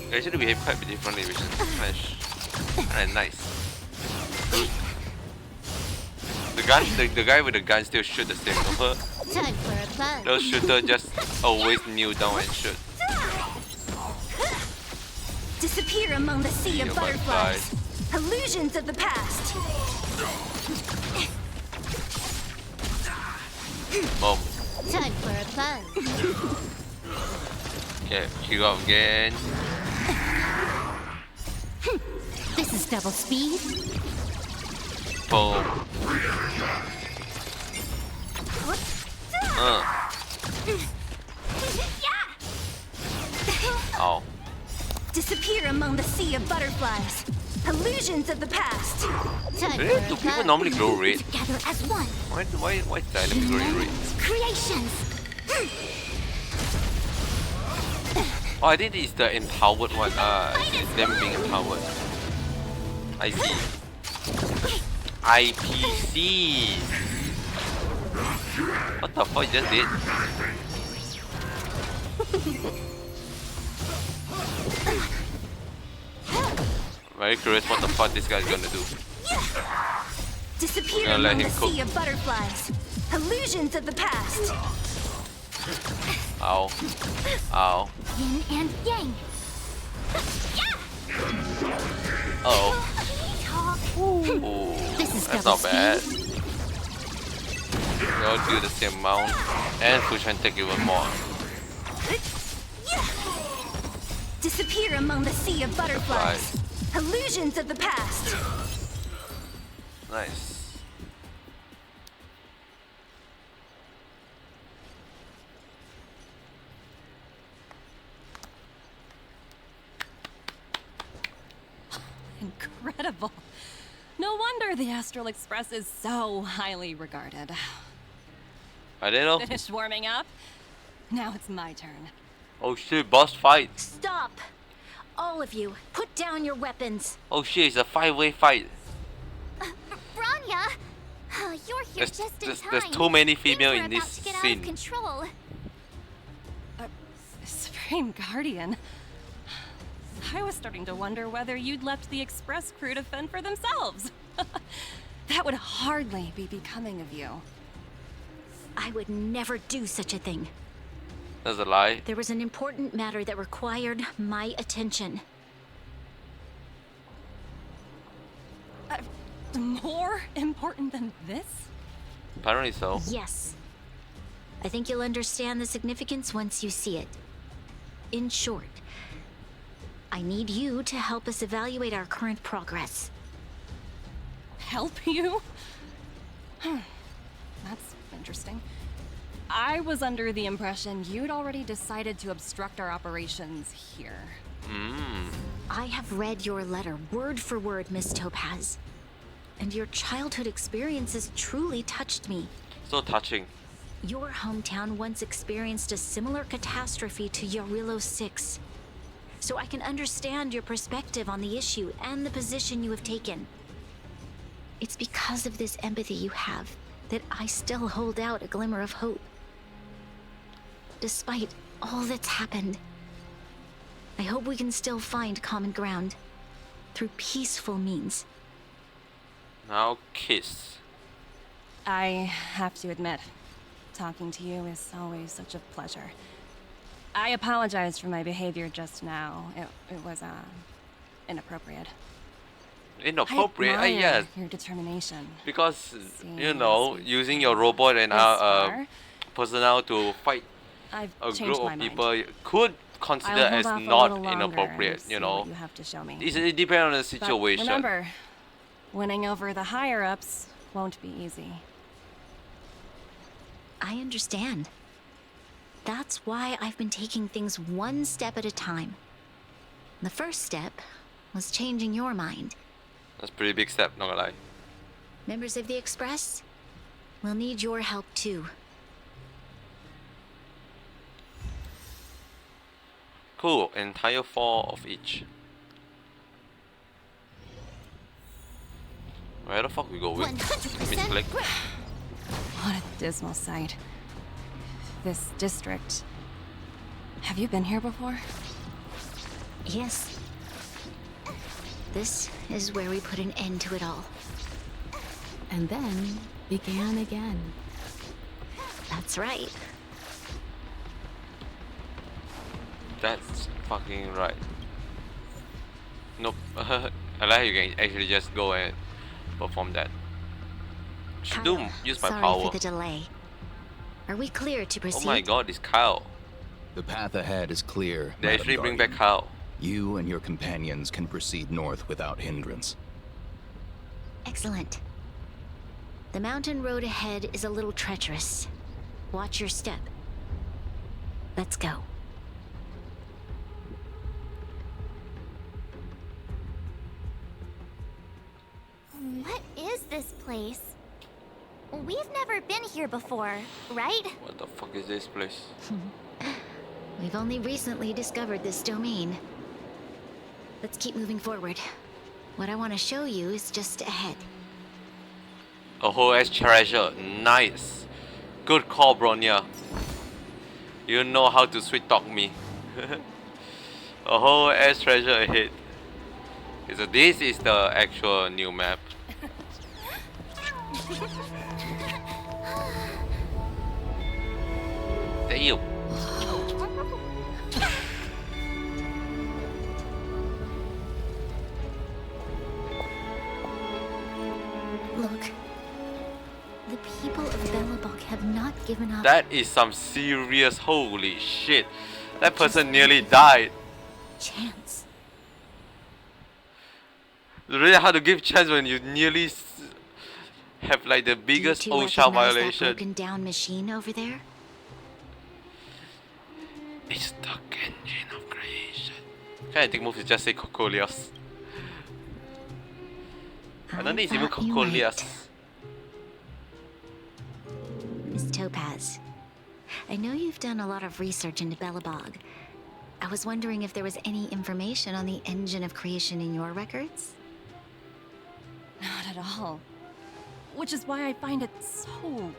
They actually behave quite differently, which is kinda nice. The guy with the gun still shoot the same over. Time for a fun. The shooter just always kneel down and shoot. Disappear among the sea of butterflies. Illusions of the past. Boom. Time for a fun. Okay, heal up again. This is double speed. Boom. Ow. Disappear among the sea of butterflies. Illusions of the past. Really? Do people normally grow red? Together as one. Why is dynamic growing red? Creations. Oh, I think it's the empowered one. It's them being empowered. I see. IPC. What the fuck? You just did? Very curious what the fuck this guy's gonna do. Disappear Gonna let among him the cook. sea of butterflies. Illusions of the past. Ow. Ow. Yin and yang. Oh. Ooh, This is that's double not bad. speed. They'll do the same amount. And Fushan take even more. Disappear among the sea of butterflies. Illusions of the past. Nice. Incredible. No wonder the Astral Express is so highly regarded. I didn't know. Finished warming up? Now it's my turn. Oh shit, boss fight. Stop! All of you, put down your weapons. Oh shit, it's a 5-way fight. Branya! You're here just in time. There's too many Things female were in this about to get scene. out of control. Supreme Guardian. I was starting to wonder whether you'd left the Express crew to fend for themselves. That would hardly be becoming of you. I would never do such a thing. That's a lie. There was an important matter that required my attention. More important than this? Apparently so. Yes. I think you'll understand the significance once you see it. In short, I need you to help us evaluate our current progress. Help you? That's interesting. I was under the impression you'd already decided to obstruct our operations here. I have read your letter word for word, Miss Topaz. And your childhood experiences truly touched me. So touching. Your hometown once experienced a similar catastrophe to Yarilo 6. So I can understand your perspective on the issue and the position you have taken. It's because of this empathy you have that I still hold out a glimmer of hope. Despite all that's happened, I hope we can still find common ground through peaceful means. Now kiss. I have to admit, talking to you is always such a pleasure. I apologize for my behavior just now. It was inappropriate. Inappropriate? I admire Yes. your determination. Because, you know, using your robot and our personnel to fight I've a changed group my of mind. people could consider I'll hold as off a not little longer inappropriate, and you see know. what you have to show me. It depends on the But situation. remember, winning over the higher-ups won't be easy. I understand. That's why I've been taking things one step at a time. The first step was changing your mind. That's a pretty big step, not gonna lie. Members of the Express, we'll need your help too. Cool, entire 4 of each. Where the fuck we go with? 100% Misclick. What a dismal sight. This district. Have you been here before? Yes. This is where we put an end to it all. And then began again. That's right. That's fucking right. Nope. I like you can actually just go and perform that. Should do use my Sorry power. for the delay. Are we clear to proceed? Oh my god, it's Kyle. The path ahead is clear. They Madam actually bring Guardian. back Kyle. You and your companions can proceed north without hindrance. Excellent. The mountain road ahead is a little treacherous. Watch your step. Let's go. What is this place? We've never been here before, right? What the fuck is this place? We've only recently discovered this domain. Let's keep moving forward. What I want to show you is just ahead. A whole ass treasure. Nice. Good call, Bronya. You know how to sweet talk me. A whole ass treasure ahead. Okay, so this is the actual new map. Damn. Look. The people of Belobog have not given up. That is some serious holy shit. That person nearly died. Chance. It's really hard to give chance when you nearly have like the biggest Do you two OSHA recognize that violation. broken down machine over there? It's the engine of creation. Can I think move is just say Cocolios. I don't think it's even thought you Cocolias. Miss Topaz, I know you've done a lot of research into Belobog. I was wondering if there was any information on the engine of creation in your records? Not at all. Which is why I find it so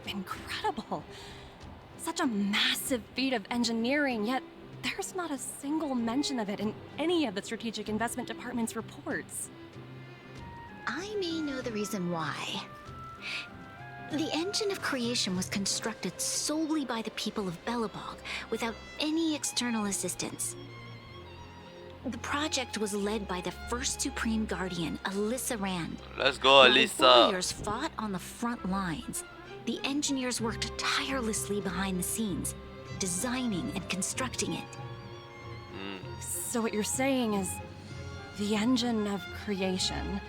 incredible. Such a massive feat of engineering, yet there's not a single mention of it in any of the Strategic Investment Department's reports. I may know the reason why. The engine of creation was constructed solely by the people of Belobog, without any external assistance. The project was led by the first Supreme Guardian, Alyssa Rand. Let's go, While Alyssa. warriors fought on the front lines, the engineers worked tirelessly behind the scenes, designing and constructing it. So what you're saying is the engine of creation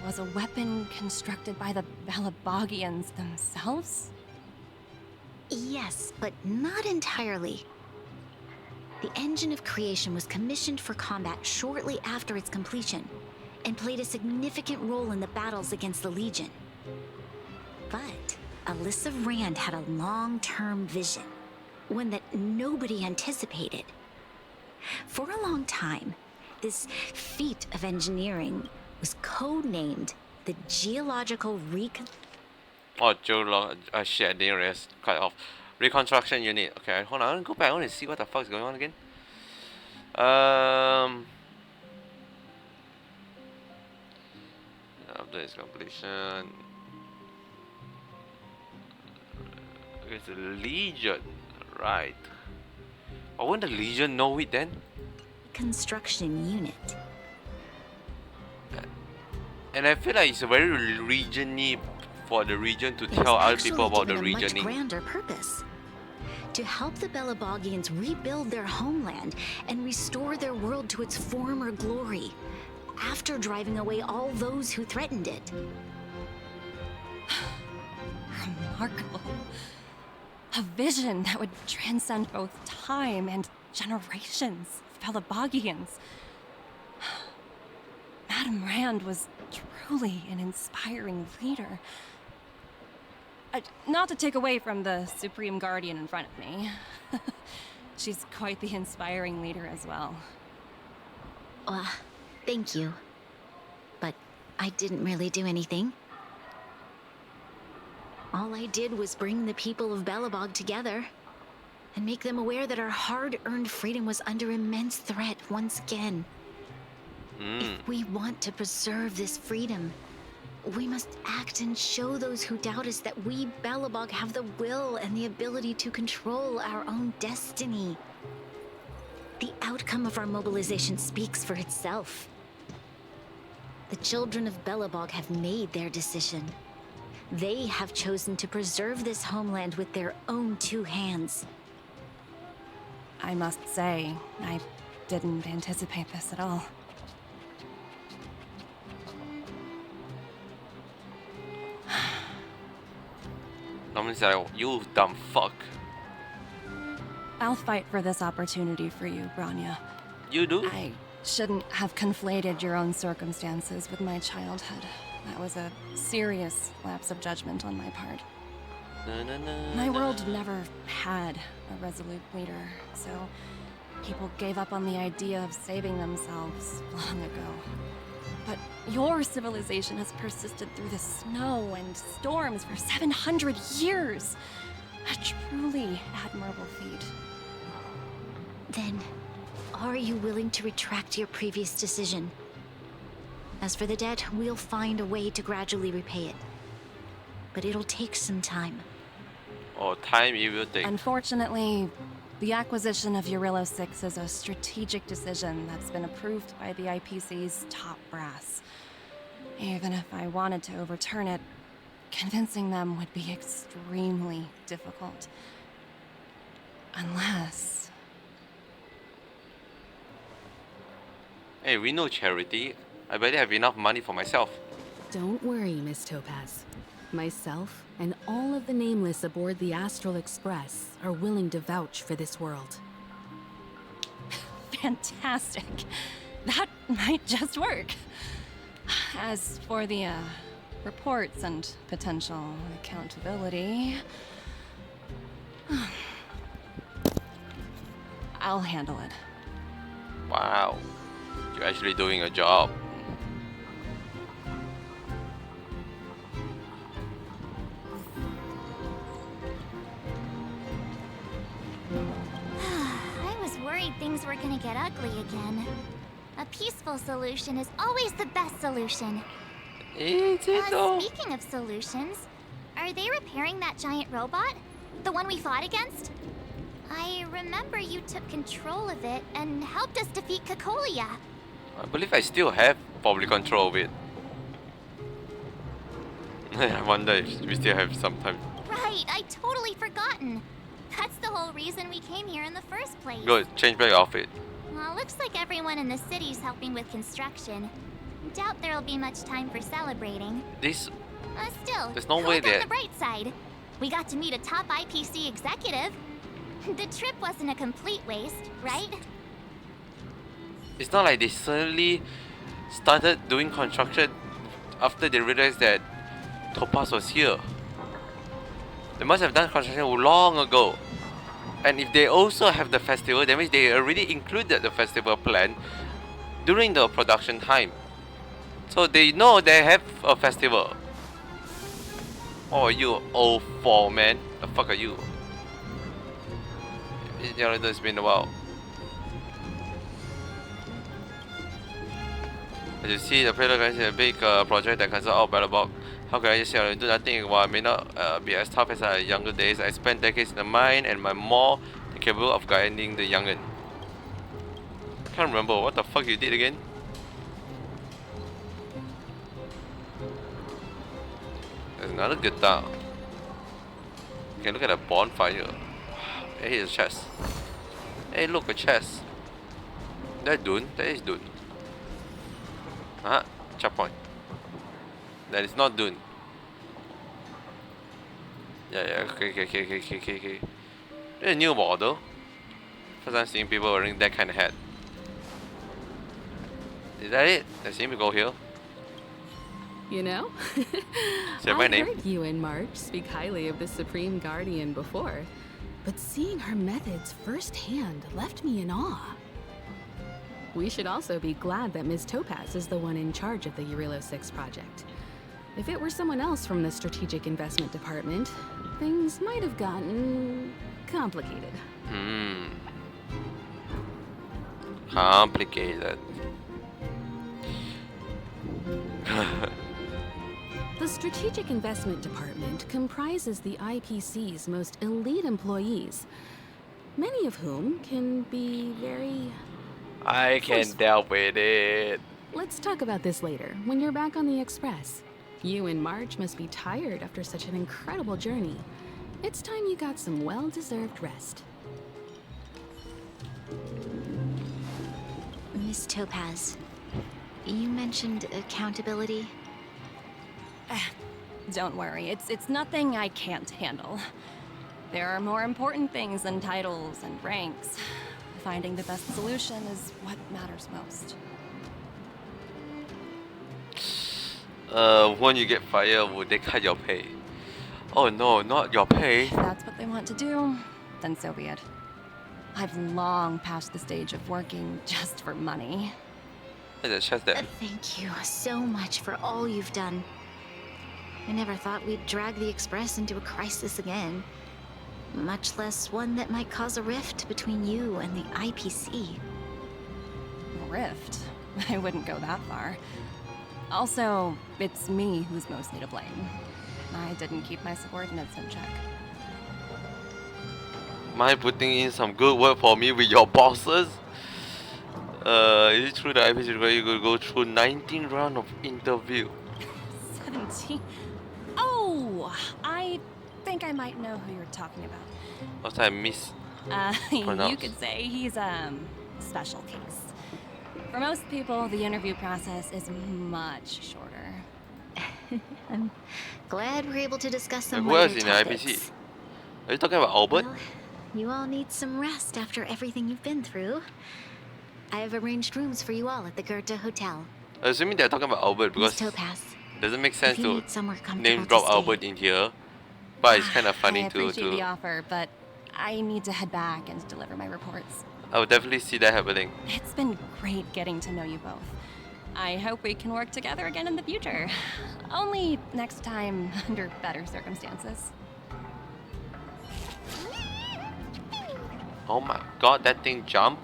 was a weapon constructed by the Belabogians themselves? Yes, but not entirely. The engine of creation was commissioned for combat shortly after its completion, and played a significant role in the battles against the Legion. But Alyssa Rand had a long-term vision, one that nobody anticipated. For a long time, this feat of engineering was codenamed the Geological Shit, I didn't realize. Cut off. Reconstruction unit. Okay, hold on. I want to go back. I want to see what the fuck is going on again. After its completion. It's the Legion. Right. Oh, wouldn't the Legion know it then? construction unit. And I feel like it's a very regiony for the region to tell other people about the a much regioning. grander purpose. To help the Belabogians rebuild their homeland and restore their world to its former glory, after driving away all those who threatened it. Remarkable. A vision that would transcend both time and generations of Belabogians. Madame Rand was truly an inspiring leader. Not to take away from the Supreme Guardian in front of me. She's quite the inspiring leader as well. Thank you. But I didn't really do anything. All I did was bring the people of Belobog together and make them aware that our hard-earned freedom was under immense threat once again. If we want to preserve this freedom, we must act and show those who doubt us that we Belobog have the will and the ability to control our own destiny. The outcome of our mobilization speaks for itself. The children of Belobog have made their decision. They have chosen to preserve this homeland with their own two hands. I must say, I didn't anticipate this at all. Normally like, you dumb fuck. I'll fight for this opportunity for you, Branya. You do? I shouldn't have conflated your own circumstances with my childhood. That was a serious lapse of judgment on my part. My world never had a resolute leader, so people gave up on the idea of saving themselves long ago. But your civilization has persisted through the snow and storms for 700 years. A truly admirable feat. Then, are you willing to retract your previous decision? As for the debt, we'll find a way to gradually repay it. But it'll take some time. Oh, time it will take. Unfortunately, the acquisition of Eurillo 6 is a strategic decision that's been approved by the IPC's top brass. Even if I wanted to overturn it, convincing them would be extremely difficult. Unless... Hey, we know charity. I bet I have enough money for myself. Don't worry, Miss Topaz. Myself and all of the Nameless aboard the Astral Express are willing to vouch for this world. Fantastic. That might just work. As for the reports and potential accountability, I'll handle it. Wow, you're actually doing a job. I was worried things were gonna get ugly again. A peaceful solution is always the best solution. Is it though? Speaking of solutions, are they repairing that giant robot? The one we fought against? I remember you took control of it and helped us defeat Cacolia. I believe I still have probably control of it. I wonder if we still have some time. Right, I totally forgotten. That's the whole reason we came here in the first place. Go change back your outfit. Well, looks like everyone in the city's helping with construction. Doubt there'll be much time for celebrating. This. Still, There's no look way on that. the bright side. We got to meet a top IPC executive. The trip wasn't a complete waste, right? It's not like they suddenly started doing construction after they realized that Topaz was here. They must have done construction long ago. And if they also have the festival, that means they already included the festival plan during the production time. So they know they have a festival. Oh, you old fool, man. The fuck are you? Yeah, it's been a while. As you see, the player is a big project that cancelled out Battlebog. How can I just say I do nothing while I may not be as tough as I younger days? I spent decades in the mine and I'm more capable of guiding the youngin. Can't remember what the fuck you did again. There's another guitar. Okay, look at the bonfire. Hey, here's a chest. Hey, look, a chest. That Dune? That is Dune. Checkpoint. That is not Dune. Yeah, okay. There's a new model. First time seeing people wearing that kind of hat. Is that it? Let's see me go here. You know? Say my name. I've heard you and March speak highly of the Supreme Guardian before, but seeing her methods firsthand left me in awe. We should also be glad that Ms. Topaz is the one in charge of the Eurilo 6 project. If it were someone else from the Strategic Investment Department, things might have gotten complicated. Complicated. The Strategic Investment Department comprises the IPC's most elite employees, many of whom can be very... I can deal with it. Let's talk about this later, when you're back on the Express. You and March must be tired after such an incredible journey. It's time you got some well-deserved rest. Miss Topaz, you mentioned accountability. Don't worry, it's nothing I can't handle. There are more important things than titles and ranks. Finding the best solution is what matters most. When you get fired, would they cut your pay? Oh no, not your pay. If that's what they want to do, then so be it. I've long passed the stage of working just for money. There's a chest there. Thank you so much for all you've done. I never thought we'd drag the Express into a crisis again. Much less one that might cause a rift between you and the IPC. Rift? I wouldn't go that far. Also, it's me who's mostly to blame. I didn't keep my subordinates in check. Mind putting in some good work for me with your bosses? Is it true that IPC where you could go through 19 rounds of interview? 17? Oh! I think I might know who you're talking about. Last time I missed. You could say he's a special case. For most people, the interview process is much shorter. I'm glad we're able to discuss some Who else lighter in the topics. IPC? Are you talking about Albert? Well, you all need some rest after everything you've been through. I have arranged rooms for you all at the Goethe Hotel. Assuming they're talking about Albert Miss because Topaz, doesn't make if sense you to need somewhere comfortable name drop to stay, Albert in here. But it's kind of I funny appreciate the to offer, but I need to head back and deliver my reports. I would definitely see that happening. It's been great getting to know you both. I hope we can work together again in the future. Only next time under better circumstances. Oh my god, that thing jump?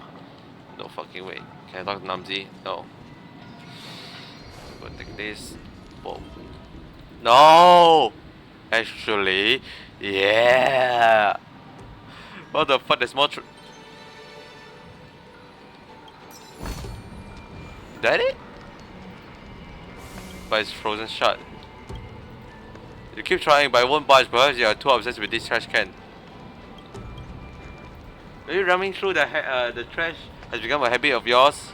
No fucking way. Can I talk to Namzi? No. I'm gonna take this. Whoa. No! Actually, yeah! What the fuck, there's more that it? But it's frozen shut. You keep trying but it won't budge because you are too obsessed with this trash can. Maybe running through the trash has become a habit of yours.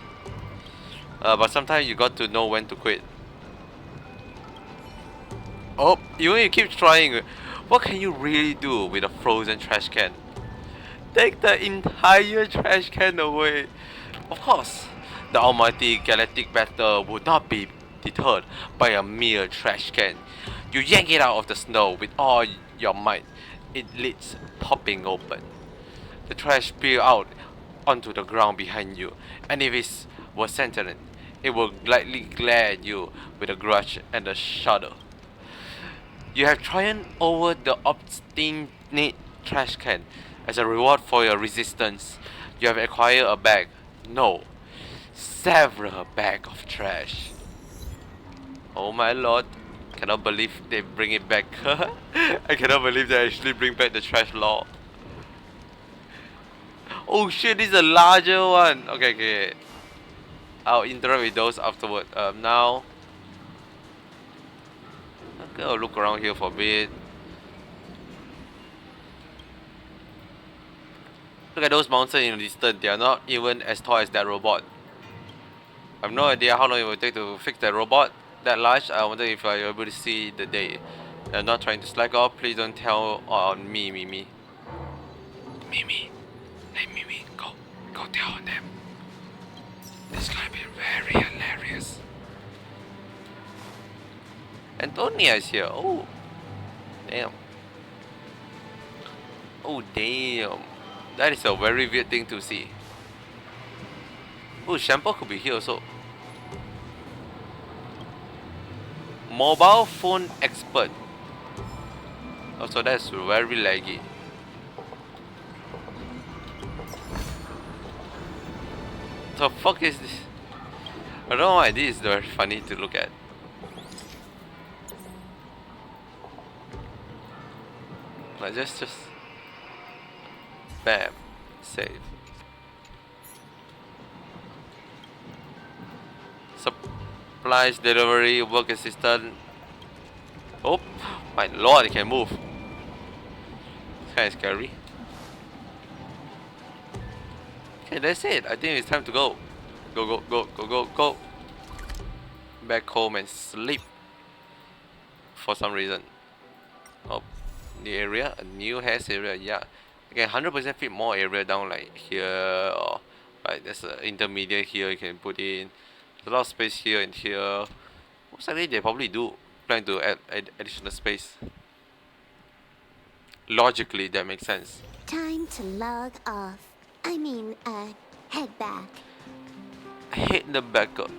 But sometimes you got to know when to quit. Oh, even if you keep trying, what can you really do with a frozen trash can? Take the entire trash can away. Of course, the almighty galactic battle would not be deterred by a mere trash can. You yank it out of the snow with all your might. It lids popping open. The trash spill out onto the ground behind you, and if it was sentient, it will gladly glare at you with a grudge and a shudder. You have triumphed over the obstinate trash can. As a reward for your resistance, you have acquired a bag. No, several bags of trash. Oh my lord. Cannot believe they bring it back. I cannot believe they actually bring back the trash law. Oh shit, this is a larger one. Okay, okay. I'll interact with those afterward. Now okay, I'll look around here for a bit. Look at those monsters in the distance. They are not even as tall as that robot. I have no idea how long it will take to fix that robot that large. I wonder if I will able to see the day. I'm not trying to slack off. Please don't tell on me, Mimi. Mimi, let Mimi go tell on them. This is gonna be very hilarious. Antonia is here. Oh, damn. Oh, damn. That is a very weird thing to see. Oh, Shampoo could be here also. Mobile phone expert. Also, that's very laggy. The fuck is this? I don't know why this is very funny to look at. Like just bam, save. Supplies delivery, work assistant. Oh my lord, it can move. It's kind of scary. Okay, that's it. I think it's time to go. Go. Back home and sleep. For some reason. Oh, the area, a new house area. Yeah, okay, 100% fit more area down like here, or like there's an intermediate here you can put in. There's a lot of space here and here. Most likely they probably do plan to add additional space. Logically, that makes sense. Time to log off. I mean, head back. I hate the backup.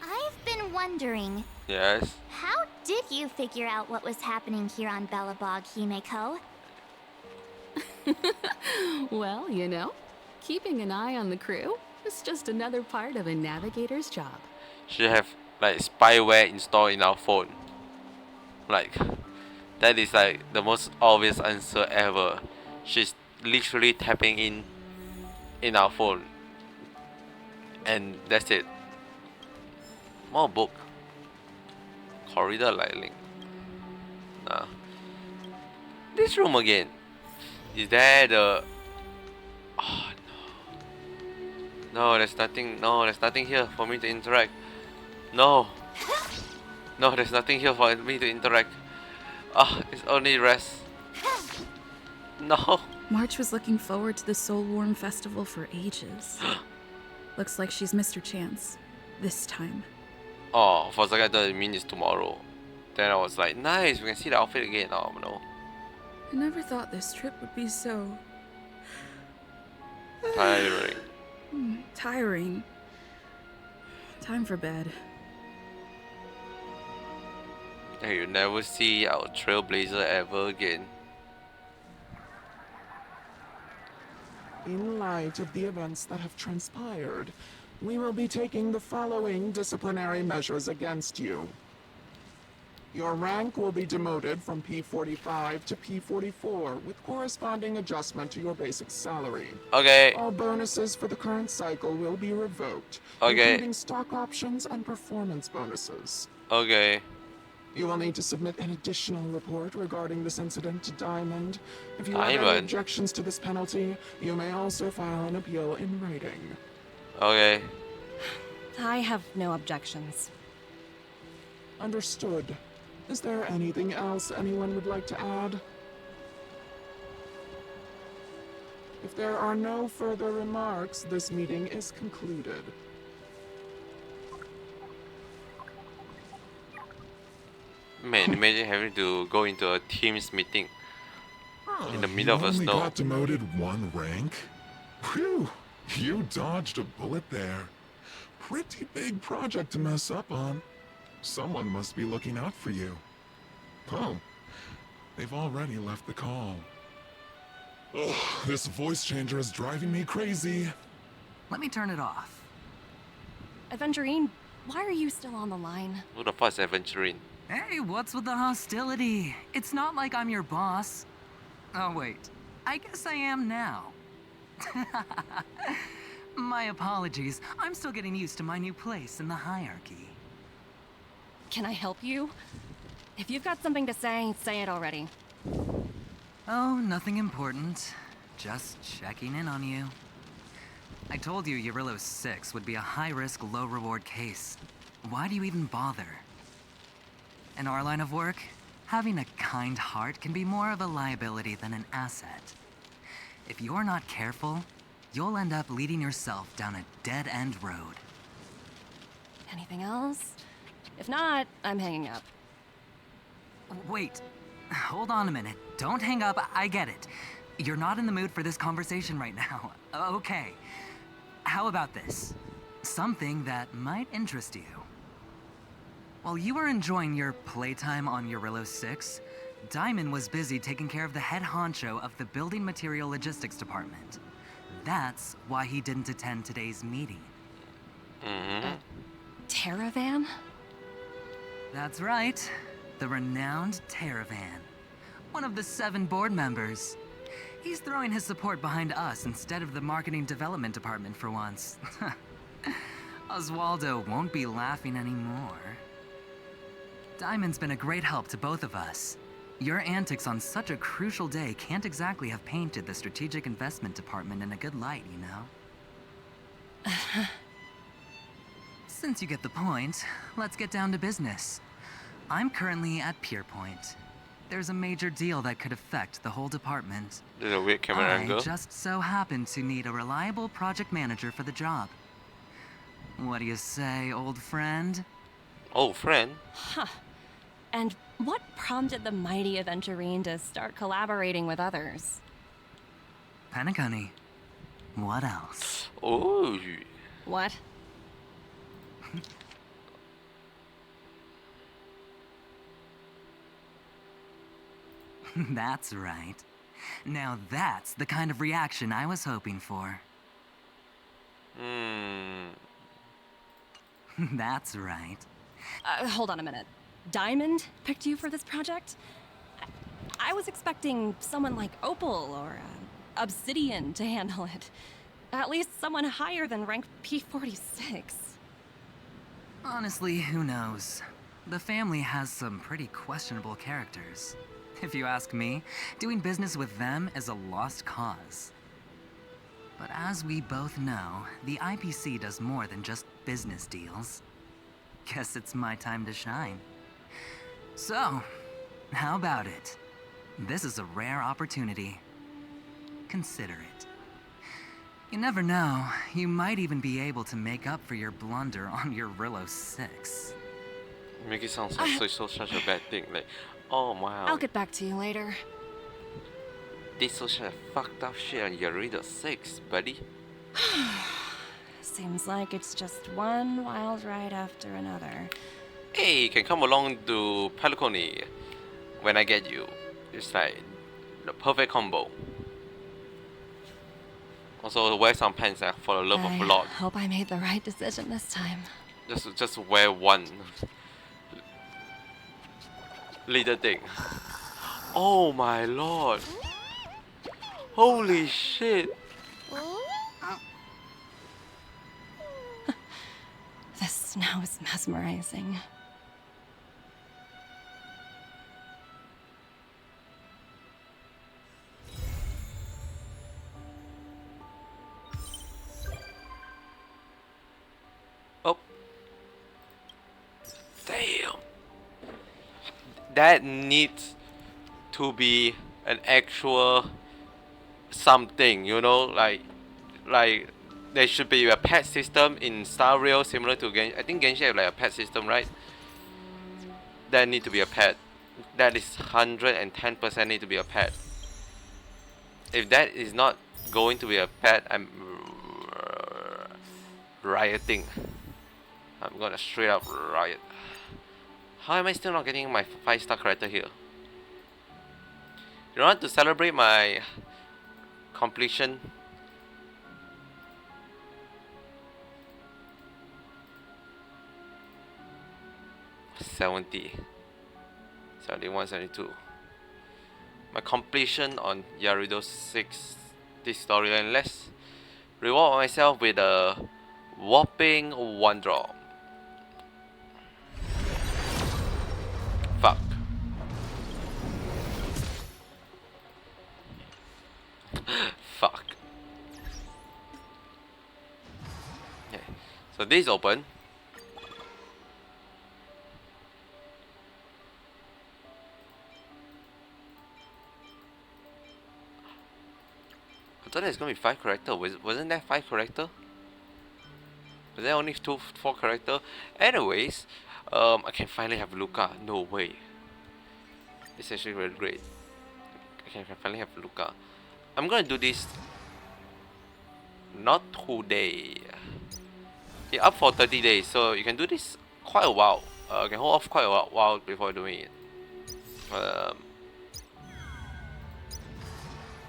I've been wondering, Yes. how did you figure out what was happening here on Belobog, Himeko? Well, you know, keeping an eye on the crew is just another part of a navigator's job. She have like spyware installed in our phone. Like, that is like the most obvious answer ever. She's literally tapping in our phone. And that's it. More book. Corridor lighting. Nah. This room again. Is there the... Oh no. No, there's nothing. No, there's nothing here for me to interact. No. No, there's nothing here for me to interact. Ah, it's only rest. No. March was looking forward to the Soul Warm Festival for ages. Looks like she's missed her chance. This time. Oh, for a second I thought it means it's tomorrow. Then I was like, nice, we can see the outfit again. Oh no. I never thought this trip would be so... Tiring. tiring. Time for bed. And you'll never see our trailblazer ever again. In light of the events that have transpired, we will be taking the following disciplinary measures against you. Your rank will be demoted from P45 to P44 with corresponding adjustment to your basic salary. Okay. All bonuses for the current cycle will be revoked, okay. including stock options and performance bonuses. Okay. You will need to submit an additional report regarding this incident to Diamond. If you have any objections to this penalty, you may also file an appeal in writing. Okay. I have no objections. Understood. Is there anything else anyone would like to add? If there are no further remarks, this meeting is concluded. Man, imagine having to go into a Teams meeting in the middle of a You snow. only got demoted 1 rank? Whew, you dodged a bullet there. Pretty big project to mess up on. Someone must be looking out for you. Oh, they've already left the call. Oh, this voice changer is driving me crazy. Let me turn it off. Aventurine, why are you still on the line? Who the fuck is Aventurine? Hey, what's with the hostility? It's not like I'm your boss. Oh wait, I guess I am now. My apologies. I'm still getting used to my new place in the hierarchy. Can I help you? If you've got something to say it already. Oh, nothing important. Just checking in on you. I told you Eurylos 6 would be a high-risk, low-reward case. Why do you even bother? In our line of work, having a kind heart can be more of a liability than an asset. If you're not careful, you'll end up leading yourself down a dead-end road. Anything else? If not, I'm hanging up. Wait, hold on a minute. Don't hang up, I get it. You're not in the mood for this conversation right now. Okay, how about this? Something that might interest you. While you were enjoying your playtime on Eurylos 6, Diamond was busy taking care of the head honcho of the Building Material Logistics Department. That's why he didn't attend today's meeting. Terravan? That's right. The renowned Terravan. One of the 7 board members. He's throwing his support behind us instead of the Marketing Development Department for once. Oswaldo won't be laughing anymore. Diamond's been a great help to both of us. Your antics on such a crucial day can't exactly have painted the Strategic Investment Department in a good light, you know? Since you get the point, let's get down to business. I'm currently at Pierpoint. There's a major deal that could affect the whole department. There's a weird camera angle. I just so happen to need a reliable project manager for the job. What do you say, old friend? Old friend? Huh. And what prompted the mighty Aventurine to start collaborating with others? Penacony. What else? Oh. What? That's right. Now that's the kind of reaction I was hoping for. That's right. Hold on a minute. Diamond picked you for this project? I was expecting someone like Opal or Obsidian to handle it. At least someone higher than rank P46. Honestly, who knows? The family has some pretty questionable characters. If you ask me, doing business with them is a lost cause. But as we both know, the IPC does more than just business deals. Guess it's my time to shine. So, how about it? This is a rare opportunity. consider it. You never know, you might even be able to make up for your blunder on your Rillo 6. Make it sound like such a bad thing. Like, oh wow. I'll get back to you later. Did such a fucked up shit on your Rillo 6, buddy. Seems like it's just one wild ride after another. Hey, you can come along to Peliconi when I get you. It's like the perfect combo. Also, wear some pants for the love of Lord. I hope I made the right decision this time. Just wear one little thing. Oh my lord! Holy shit! The snow is mesmerizing. Oh. Damn. That needs to be an actual something, you know, like there should be a pet system in Star Rail similar to I think Genshin have like a pet system, right? That need to be a pet. That is 110% need to be a pet. If that is not going to be a pet, I'm rioting. I'm gonna straight up riot. How am I still not getting my 5-star character here? You want to celebrate my completion? $70, 71, 72. My completion on Yarudo 6 this storyline. Let's reward myself with a whopping 1 draw. Fuck. Fuck. Okay. So this is open. I thought there's gonna be 5 character. Wasn't there 5 character? Was there only 4 character? Anyways, I can finally have Luca. No way. It's actually really great. I can finally have Luca. I'm gonna do this. Not today. Yeah, up for 30 days, so you can do this quite a while. You can hold off quite a while before doing it.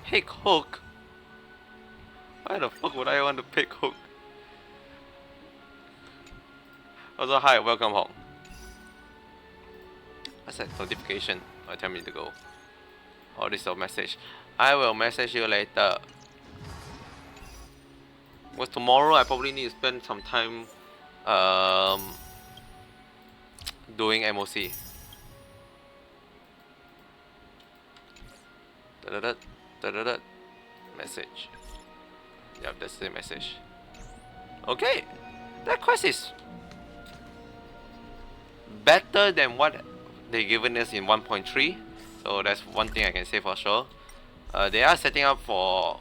Pick Hook. Why the fuck would I want to pick Hook? Also, hi, welcome home. What's that notification? Tell me to go. Oh, this is a message. I will message you later. Because tomorrow I probably need to spend some time doing MOC. Message. Yep, that's the message. Okay, that quest is better than what they given us in 1.3. So that's one thing I can say for sure. They are setting up for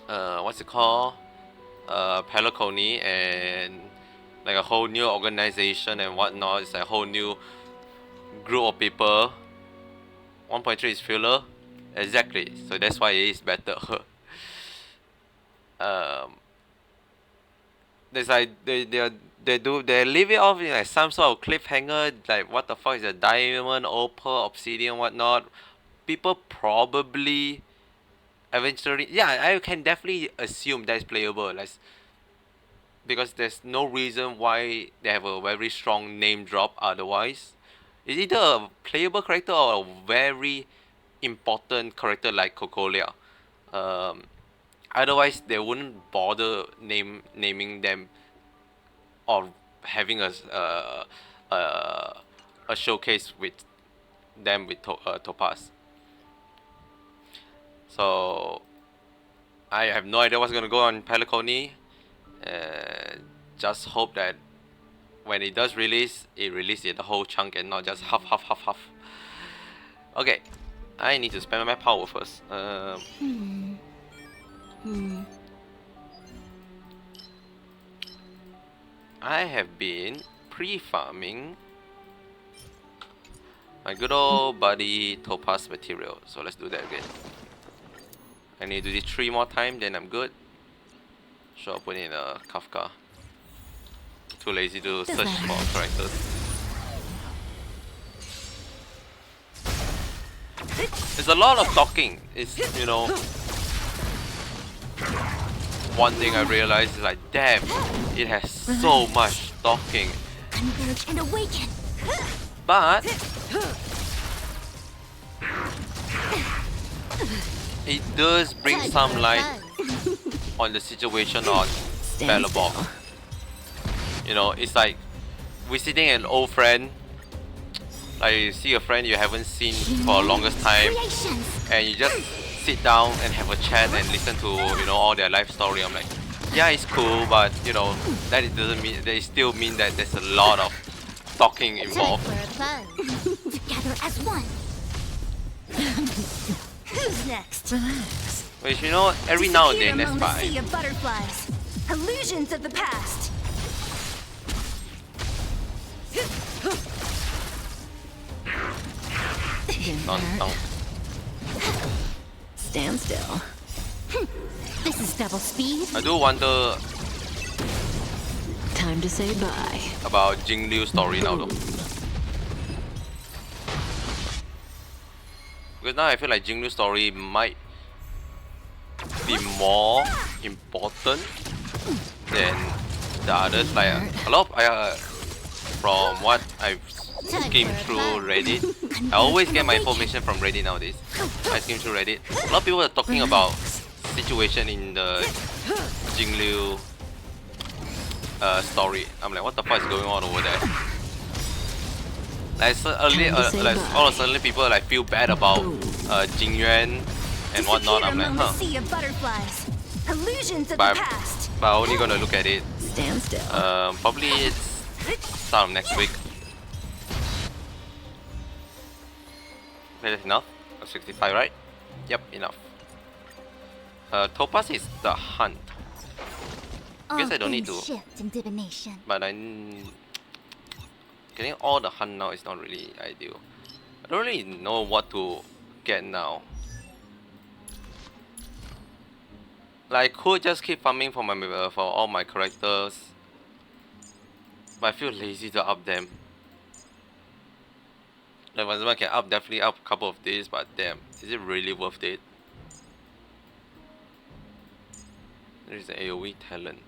what's it called? Peliconi, and like a whole new organization and whatnot. It's a whole new group of people. 1.3 is filler. Exactly. So that's why it is better. There's like they leave it off in like some sort of cliffhanger. Like what the fuck is a diamond, opal, obsidian, whatnot. People probably eventually, yeah, I can definitely assume that's playable. Like, because there's no reason why they have a very strong name drop otherwise. It's either a playable character or a very important character like Cocolia. Otherwise, they wouldn't bother naming them or having a showcase with them with Topaz. So I have no idea what's gonna go on Peliconi. Just hope that when it does release, it releases the whole chunk and not just half. Okay, I need to spend my power first. I have been pre-farming my good old buddy topaz material, so let's do that again. I need to do this 3 more times, then I'm good. So I'll put in a Kafka. Too lazy to search for characters. There's a lot of talking. It's, you know, one thing I realized is like, damn, it has so much talking. Converge and awaken. But it does bring some light on the situation on Belobog. You know, it's like visiting an old friend. Like you see a friend you haven't seen for the longest time, and you just sit down and have a chat and listen to, you know, all their life story. I'm like, yeah, it's cool, but you know, that it doesn't mean that it still mean that there's a lot of talking involved. Together as one. Who's next? Relax. Which, you know, every now and then that's Among the sea fine. of butterflies, illusions of the past. Stand still. This is double speed. I do wonder Time to say bye. about Jingliu's story now though. Because now I feel like Jingliu's story might be more important than the others. Like a lot of, from what I've skimmed through Reddit, I always get my information from Reddit nowadays. I skim through Reddit. A lot of people are talking about situation in the Jingliu story. I'm like, what the fuck is going on over there? Like, like all of a sudden people like feel bad about Jingyuan and whatnot. I'm like, huh. Sea of butterflies, illusions of But, the past. but I'm only gonna look at it. Stand still. Probably it's start of next week. Okay, that's enough. 65, right? Yep, enough. Topaz is the hunt. I guess I don't need to. Shift and divination. But getting all the hunt now is not really ideal. I don't really know what to get now. Like, I could just keep farming for my for all my characters, but I feel lazy to up them. Like, for example, I can definitely up a couple of these, but damn, is it really worth it? There is an AoE talent.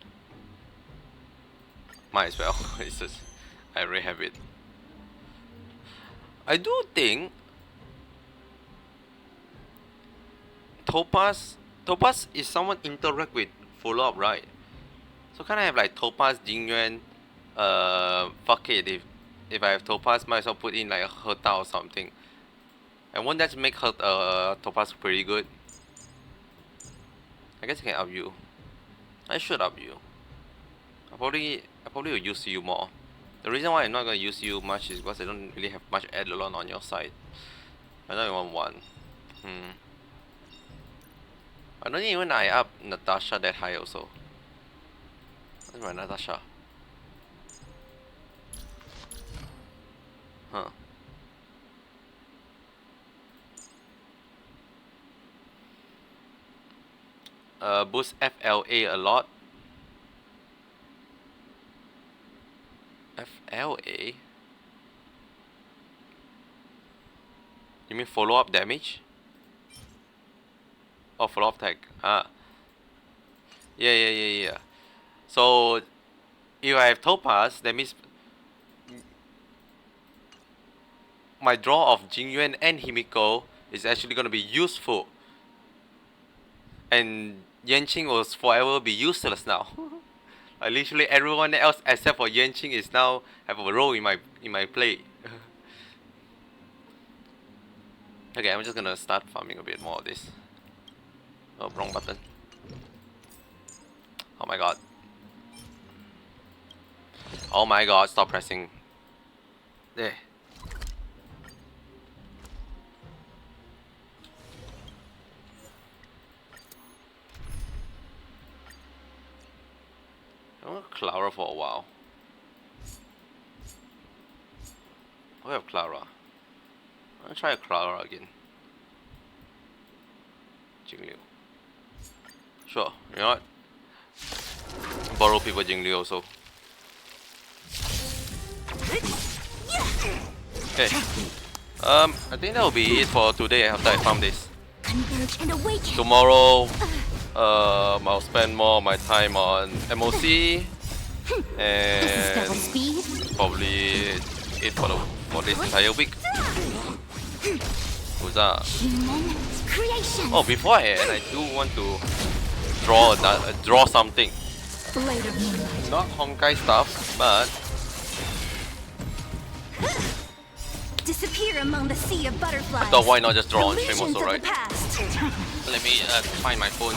Might as well. It's just, I already have it. I do think Topaz is someone interact with follow-up, right? So can I have like Topaz, Jingyuan, fuck it, if I have Topaz, might as well put in like a Herta or something. And won't that make her Topaz pretty good? I guess I can up you. I should up you. I probably will use you more. The reason why I'm not gonna use you much is because I don't really have much Eidolon on your side. I know you want one. I don't even I up Natasha that high also. Where's my Natasha? Huh. Boost FLA a lot. FLA? You mean follow-up damage? Oh, follow-up tag. Ah. Yeah. So, if I have Topaz, that means my draw of Jingyuan and Himiko is actually gonna be useful. And Yanqing will forever be useless now. Like literally everyone else except for Yanqing is now have a role in my play. Okay, I'm just gonna start farming a bit more of this. Oh, wrong button. Oh my god. Oh my god, stop pressing. There. I want Clara for a while. I have Clara. I'll try Clara again. Jingliu. Sure, you know what? Borrow people Jingliu also. Okay. I think that will be it for today after I farm this. Converge and awaken. Tomorrow, I'll spend more of my time on MOC and probably it for this entire week. Huzzah. Oh, before I end, I do want to draw something. Not Honkai stuff, but Disappear among the sea of butterflies. I thought why not just draw on stream Illusions also, of right? the past. Let me find my phone.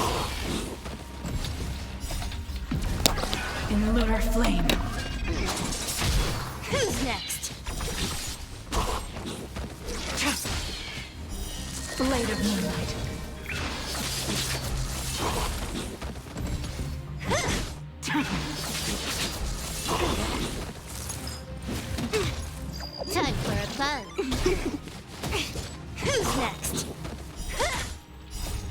In lunar flame. Who's next? Blade of moonlight. Time for a fun. Who's next?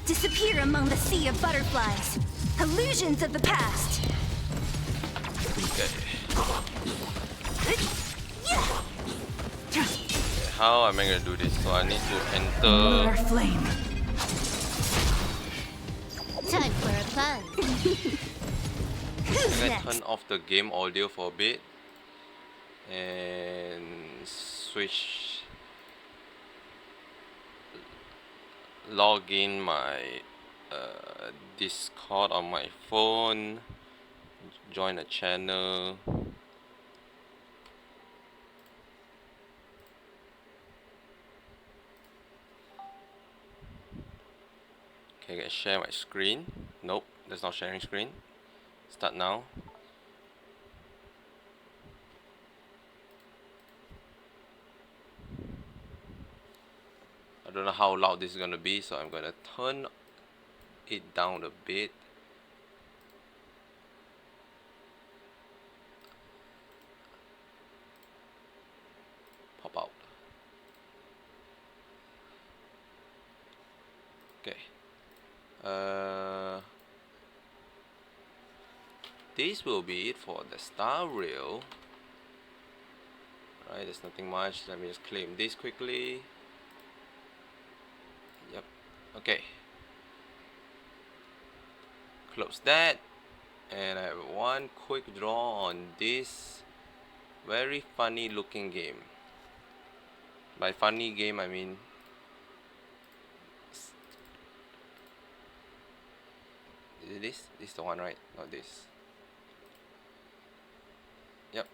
Disappear among the sea of butterflies. Illusions of the past. Okay. How am I gonna do this? So I need to enter. Flame. Time for a fun. I'm gonna turn off the game audio for a bit and switch. Log in my Discord on my phone. Join a channel. Okay, I share my screen. Nope, that's not sharing screen. Start now. I don't know how loud this is gonna be, so I'm gonna turn it down a bit. Pop out. Okay. This will be it for the star rail. Right, there's nothing much. Let me just claim this quickly. Yep. Okay. Close that. And I have one quick draw on this very funny looking game. By funny game, I mean is it this? This is the one, right? Not this. Yep.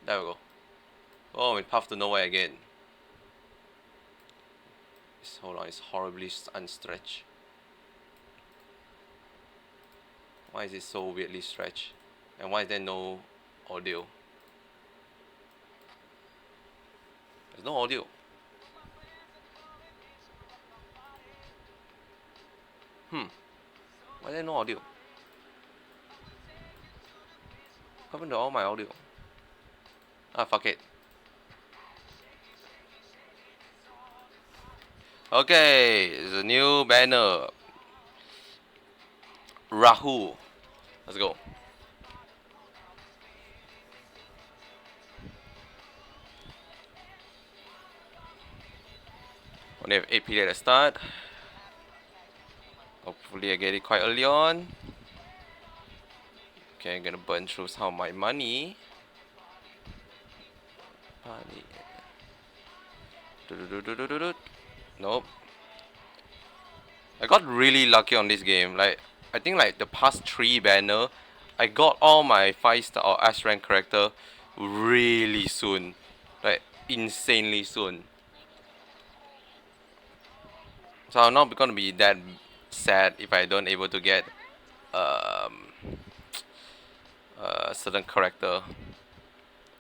There we go. Oh, it Path to Nowhere again. Hold on, it's horribly unstretched. Why is it so weirdly stretched? And why is there no audio? There's no audio. Why is there no audio? What happened to all my audio? Ah, fuck it. Okay, it's a new banner. Rahu. Let's go. Only have 8 period at start. Hopefully I get it quite early on. Okay, I'm gonna burn through some of my money. Nope. I got really lucky on this game. Like, I think like the past 3 banner, I got all my 5-star or S rank character really soon. Like, insanely soon. So I'm not gonna be that sad if I don't able to get a certain character.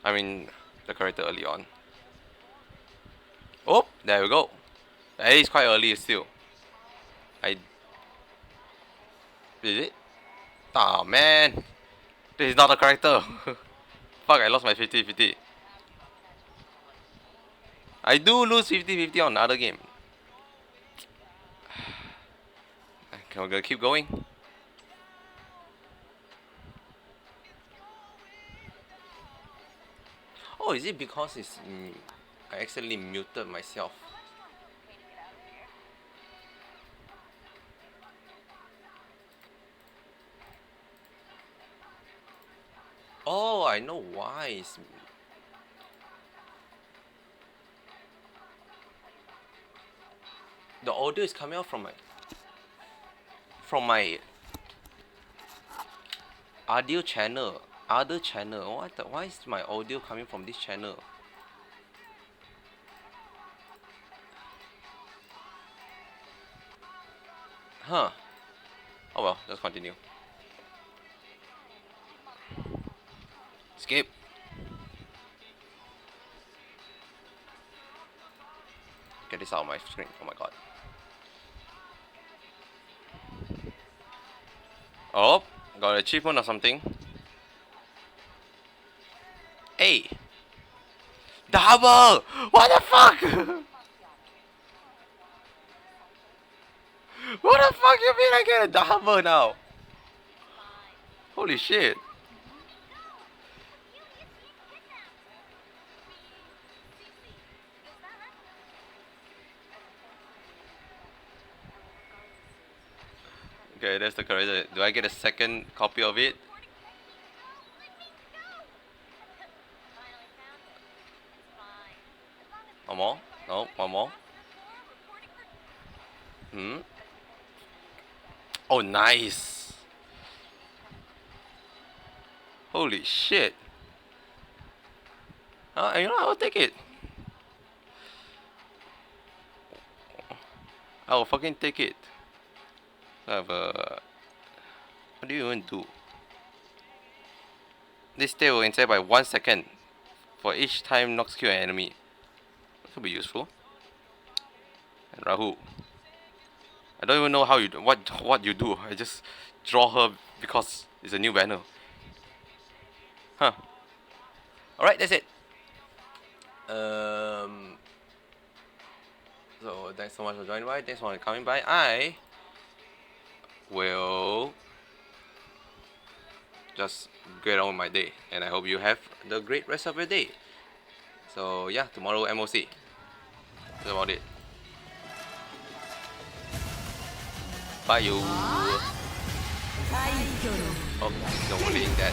I mean, the character early on. Oh, there we go. The It's quite early still. Is it? Ah man, this is not a character. Fuck, I lost my 50-50. I do lose 50-50 on other game. Okay, we're gonna keep going. Oh, is it because it's I accidentally muted myself? Oh, I know why. The audio is coming out from my audio channel, other channel. What the? Why is my audio coming from this channel? Huh. Oh well, let's continue. Skip. Get this out of my screen. Oh my god. Oh, got an achievement or something. Hey! Double! What the fuck? What the fuck you mean I get a double now? Holy shit. Okay, that's the correct. Do I get a second copy of it? One more? No, one more. Oh, nice. Holy shit. You know, I'll take it. I'll fucking take it. I have a... What do you even do? This stay will inside by 1 second for each time knocks kill an enemy. That could be useful. And Rahu. I don't even know how you do, what you do. I just draw her because it's a new banner. Huh. Alright, that's it. So thanks so much for joining by. Thanks for coming by. I will just get on with my day, and I hope you have the great rest of your day. So yeah, tomorrow MOC. That's about it. Bye you. Oh, don't believe that.